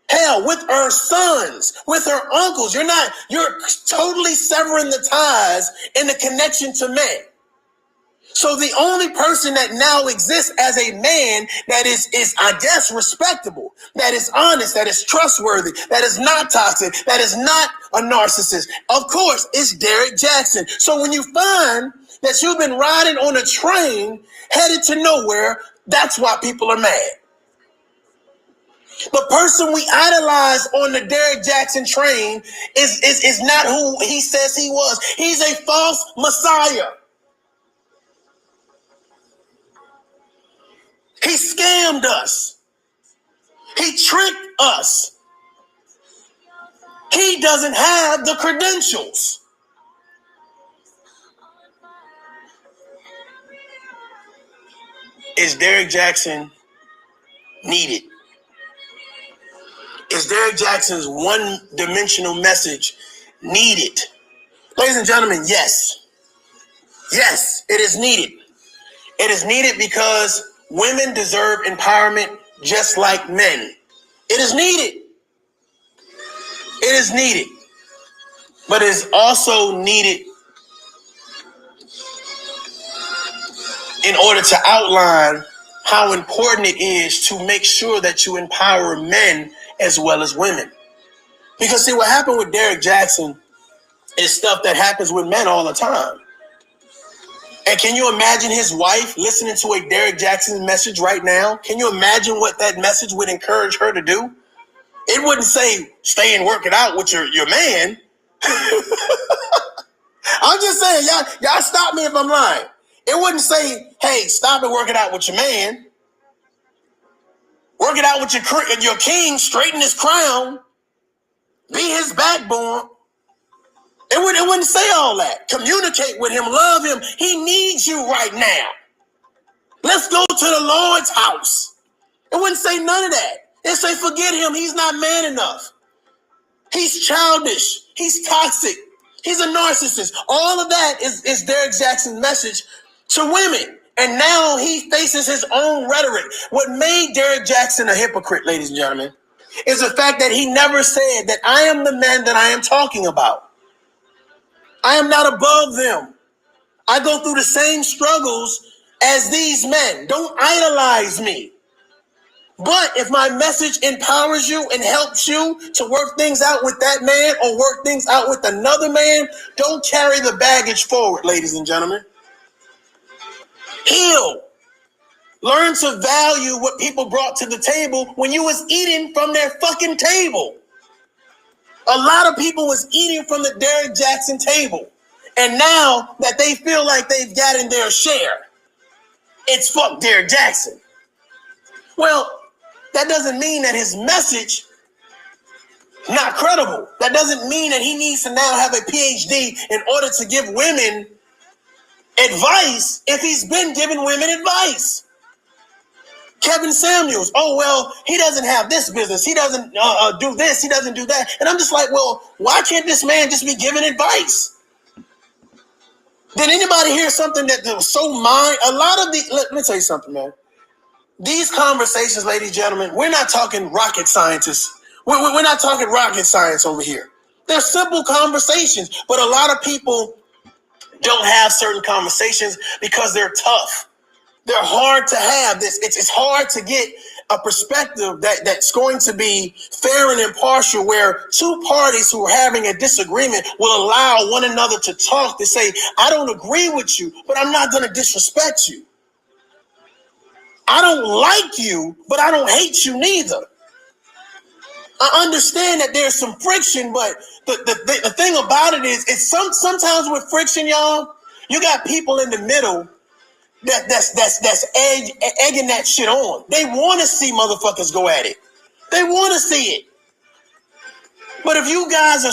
Hell, with her sons, with her uncles. You're totally severing the ties and the connection to men. So the only person that now exists as a man that is I guess, respectable, that is honest, that is trustworthy, that is not toxic, that is not a narcissist, of course, it's Derrick Jaxn. So when you find that you've been riding on a train headed to nowhere, that's why people are mad. The person we idolize on the Derrick Jaxn train is not who he says he was. He's a false messiah. He scammed us. He tricked us. He doesn't have the credentials. Is Derrick Jaxn needed? Is Derrick Jaxn's one-dimensional message needed? Ladies and gentlemen, yes. Yes, it is needed. It is needed because women deserve empowerment just like men. It is needed. It is needed. But it is also needed in order to outline how important it is to make sure that you empower men as well as women. Because see, what happened with Derrick Jaxn is stuff that happens with men all the time. And can you imagine his wife listening to a Derrick Jaxn message right now? Can you imagine what that message would encourage her to do? It wouldn't say, stay and work it out with your man. I'm just saying, y'all stop me if I'm lying. It wouldn't say, hey, stop and work it out with your man. Work it out with your king, straighten his crown, be his backbone. It wouldn't say all that. Communicate with him, love him. He needs you right now. Let's go to the Lord's house. It wouldn't say none of that. It say forget him. He's not man enough. He's childish. He's toxic. He's a narcissist. All of that is Derrick Jaxn's message to women. And now he faces his own rhetoric. What made Derrick Jaxn a hypocrite, ladies and gentlemen, is the fact that he never said that I am the man that I am talking about. I am not above them. I go through the same struggles as these men. Don't idolize me. But if my message empowers you and helps you to work things out with that man or work things out with another man, don't carry the baggage forward, ladies and gentlemen. Heal. Learn to value what people brought to the table when you was eating from their fucking table. A lot of people was eating from the Derrick Jaxn table. And now that they feel like they've gotten their share, it's fuck Derrick Jaxn. Well, that doesn't mean that his message not credible. That doesn't mean that he needs to now have a PhD in order to give women advice if he's been giving women advice. Kevin Samuels, oh, well, he doesn't have this business. He doesn't do this. He doesn't do that. And I'm just like, well, why can't this man just be giving advice? Did anybody hear something that was so let me tell you something, man. These conversations, ladies and gentlemen, we're not talking rocket scientists. We're not talking rocket science over here. They're simple conversations, but a lot of people don't have certain conversations because they're tough. They're hard to have. It's hard to get a perspective that's going to be fair and impartial, where two parties who are having a disagreement will allow one another to talk, to say, I don't agree with you, but I'm not going to disrespect you. I don't like you, but I don't hate you neither. I understand that there's some friction, but the thing about it is sometimes with friction, y'all, you got people in the middle that's egging that shit on. They want to see motherfuckers go at it. They want to see it. But if you guys are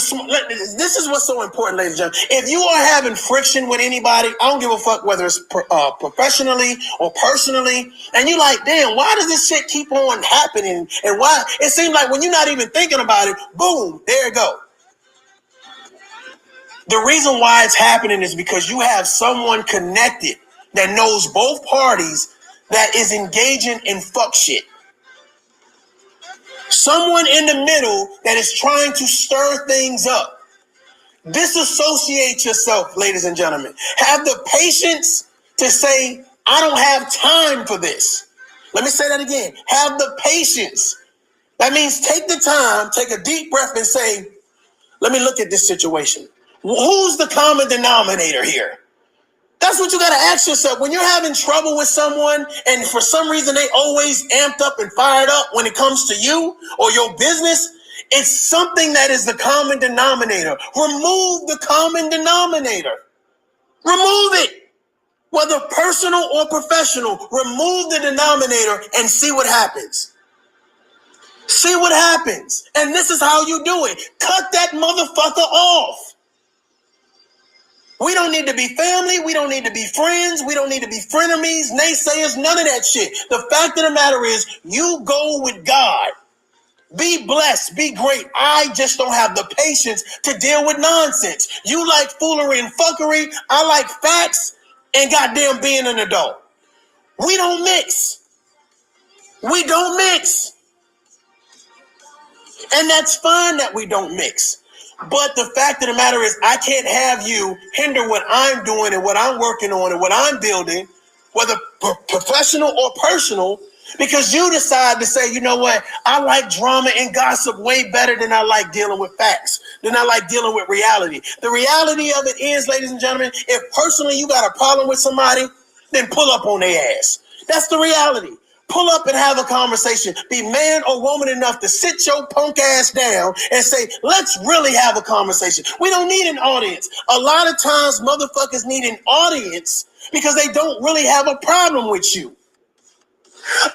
this is what's so important, ladies and gentlemen. If you are having friction with anybody, I don't give a fuck whether it's professionally or personally, and you like, damn, why does this shit keep on happening? And why? It seems like when you're not even thinking about it, boom, there it go. The reason why it's happening is because you have someone connected that knows both parties that is engaging in fuck shit. Someone in the middle that is trying to stir things up. Disassociate yourself, ladies and gentlemen. Have the patience to say, I don't have time for this. Let me say that again. Have the patience. That means take the time, take a deep breath and say, let me look at this situation. Who's the common denominator here? That's what you got to ask yourself. When you're having trouble with someone and for some reason they always amped up and fired up when it comes to you or your business, it's something that is the common denominator. Remove the common denominator. Remove it. Whether personal or professional, remove the denominator and see what happens. See what happens. And this is how you do it. Cut that motherfucker off. We don't need to be family. We don't need to be friends. We don't need to be frenemies, naysayers, none of that shit. The fact of the matter is, you go with God. Be blessed. Be great. I just don't have the patience to deal with nonsense. You like foolery and fuckery. I like facts and goddamn being an adult. We don't mix. We don't mix. And that's fine that we don't mix. But the fact of the matter is, I can't have you hinder what I'm doing and what I'm working on and what I'm building, whether professional or personal, because you decide to say, you know what, I like drama and gossip way better than I like dealing with facts, than I like dealing with reality. The reality of it is, ladies and gentlemen, if personally you got a problem with somebody, then pull up on their ass. That's the reality. Pull up and have a conversation. Be man or woman enough to sit your punk ass down and say, let's really have a conversation. We don't need an audience. A lot of times motherfuckers need an audience because they don't really have a problem with you.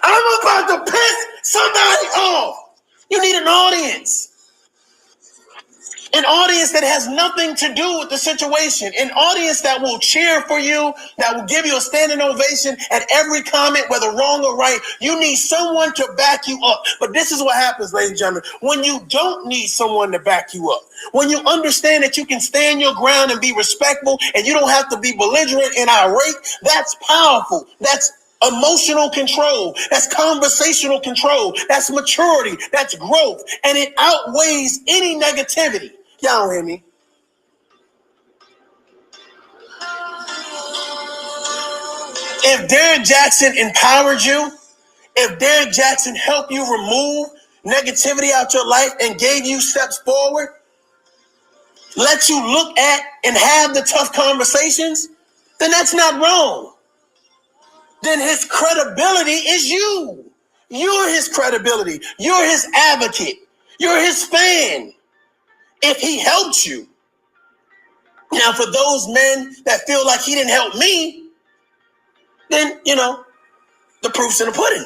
I'm about to piss somebody off. You need an audience. An audience that has nothing to do with the situation. An audience that will cheer for you, that will give you a standing ovation at every comment, whether wrong or right. You need someone to back you up. But this is what happens, ladies and gentlemen. When you don't need someone to back you up, when you understand that you can stand your ground and be respectful and you don't have to be belligerent and irate, that's powerful. That's emotional control. That's conversational control. That's maturity. That's growth. And it outweighs any negativity. Y'all don't hear me. If Derrick Jaxn empowered you, if Derrick Jaxn helped you remove negativity out your life and gave you steps forward, let you look at and have the tough conversations, then that's not wrong. Then his credibility is you. You're his credibility. You're his advocate. You're his fan. If he helped you. Now, for those men that feel like he didn't help me, then, the proof's in the pudding.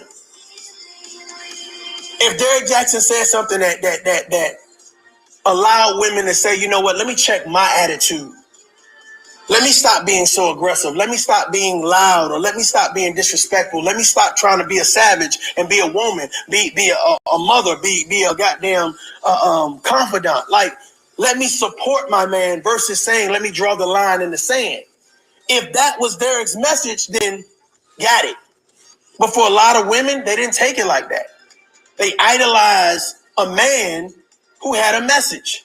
If Derrick Jaxn said something that allowed women to say, you know what, let me check my attitude. Let me stop being so aggressive. Let me stop being loud, or let me stop being disrespectful. Let me stop trying to be a savage and be a woman, be a mother, be a goddamn confidant. Like, let me support my man versus saying, let me draw the line in the sand. If that was Derrick's message, then got it. But for a lot of women, they didn't take it like that. They idolized a man who had a message.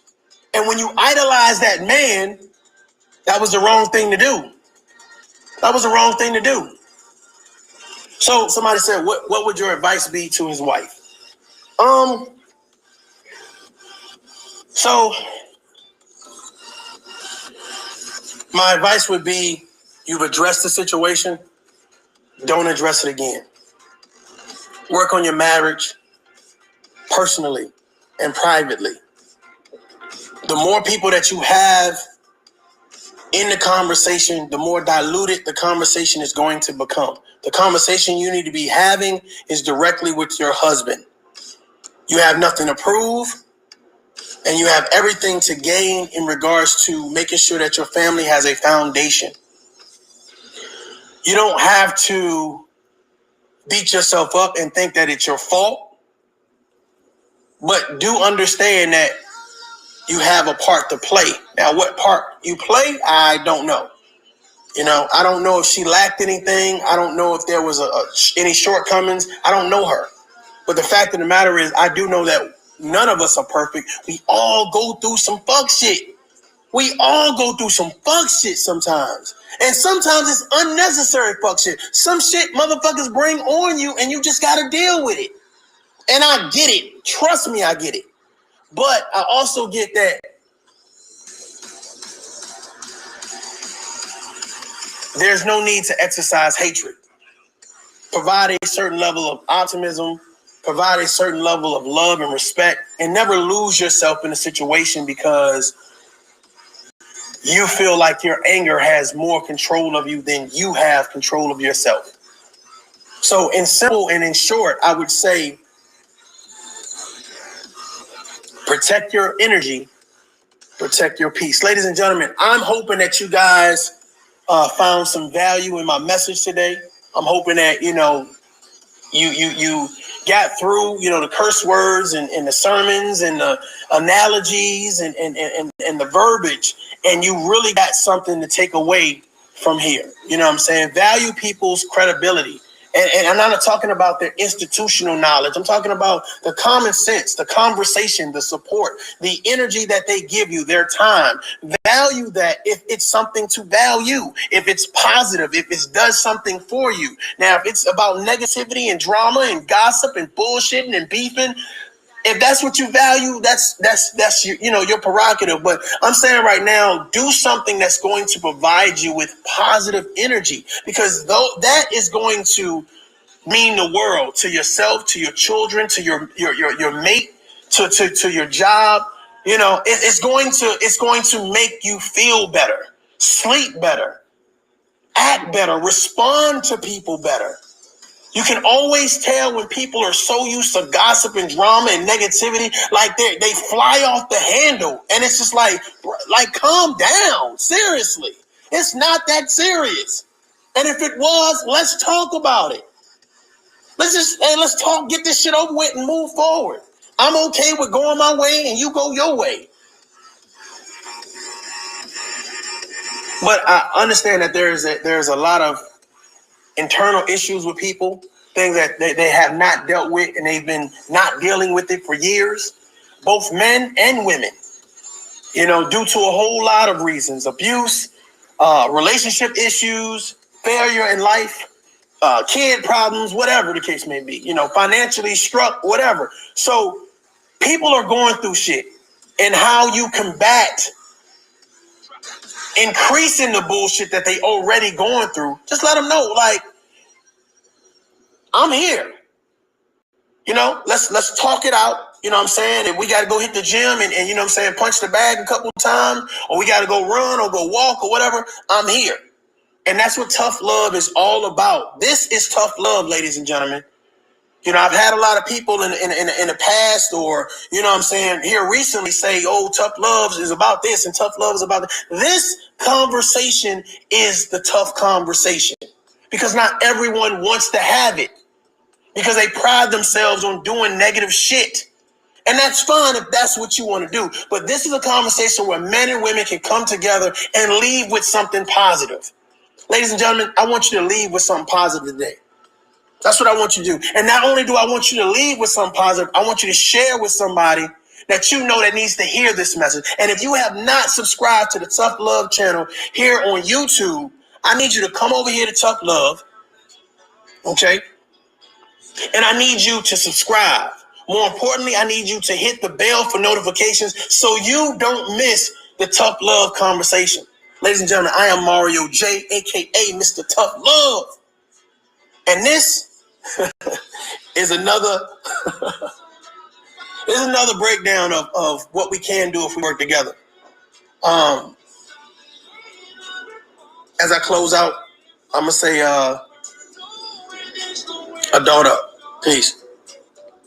And when you idolize that man, that was the wrong thing to do. That was the wrong thing to do. So somebody said, what would your advice be to his wife? So my advice would be, you've addressed the situation. Don't address it again. Work on your marriage personally and privately. The more people that you have in the conversation, the more diluted the conversation is going to become. The conversation you need to be having is directly with your husband. You have nothing to prove, and you have everything to gain in regards to making sure that your family has a foundation. You don't have to beat yourself up and think that it's your fault, but do understand that you have a part to play. Now, what part you play, I don't know. I don't know if she lacked anything. I don't know if there was any shortcomings. I don't know her. But the fact of the matter is, I do know that none of us are perfect. We all go through some fuck shit. We all go through some fuck shit sometimes. And sometimes it's unnecessary fuck shit. Some shit motherfuckers bring on you and you just gotta deal with it. And I get it. Trust me, I get it. But I also get that there's no need to exercise hatred. Provide a certain level of optimism, provide a certain level of love and respect, and never lose yourself in a situation because you feel like your anger has more control of you than you have control of yourself. So in simple and in short, I would say protect your energy, protect your peace. Ladies and gentlemen, I'm hoping that you guys found some value in my message today. I'm hoping that, you got through, the curse words and the sermons and the analogies and the verbiage, and you really got something to take away from here. You know what I'm saying? Value people's credibility. And I'm not talking about their institutional knowledge. I'm talking about the common sense, the conversation, the support, the energy that they give you, their time. Value that if it's something to value, if it's positive, if it does something for you. Now, if it's about negativity and drama and gossip and bullshitting and beefing, if that's what you value, that's your prerogative. But I'm saying right now, do something that's going to provide you with positive energy, because that is going to mean the world to yourself, to your children, to your mate, to your job. It's going to make you feel better, sleep better, act better, respond to people better. You can always tell when people are so used to gossip and drama and negativity, like they fly off the handle. And it's just like calm down. Seriously. It's not that serious. And if it was, let's talk about it. Let's talk, get this shit over with and move forward. I'm okay with going my way and you go your way. But I understand that there's a lot of internal issues with people, things that they have not dealt with, and they've been not dealing with it for years, both men and women, due to a whole lot of reasons: abuse, relationship issues, failure in life, kid problems, whatever the case may be, financially struck, whatever. So people are going through shit, and how you combat increasing the bullshit that they already going through, just let them know, like, I'm here. Let's talk it out. You know what I'm saying? If we got to go hit the gym and you know what I'm saying, punch the bag a couple times, or we got to go run or go walk or whatever, I'm here. And that's what tough love is all about. This is tough love, ladies and gentlemen. I've had a lot of people in the past, or, you know what I'm saying, here recently say, oh, tough love is about this and tough love is about that. This conversation is the tough conversation, because not everyone wants to have it, because they pride themselves on doing negative shit. And that's fine if that's what you want to do. But this is a conversation where men and women can come together and leave with something positive. Ladies and gentlemen, I want you to leave with something positive today. That's what I want you to do. And not only do I want you to leave with something positive, I want you to share with somebody that you know that needs to hear this message. And if you have not subscribed to the Tough Love channel here on YouTube, I need you to come over here to Tough Love. Okay? And I need you to subscribe. More importantly, I need you to hit the bell for notifications so you don't miss the Tough Love conversation. Ladies and gentlemen, I am Mario J, a.k.a. Mr. Tough Love. And this is another breakdown of what we can do if we work together. As I close out, I'm going to say, adult up. Peace.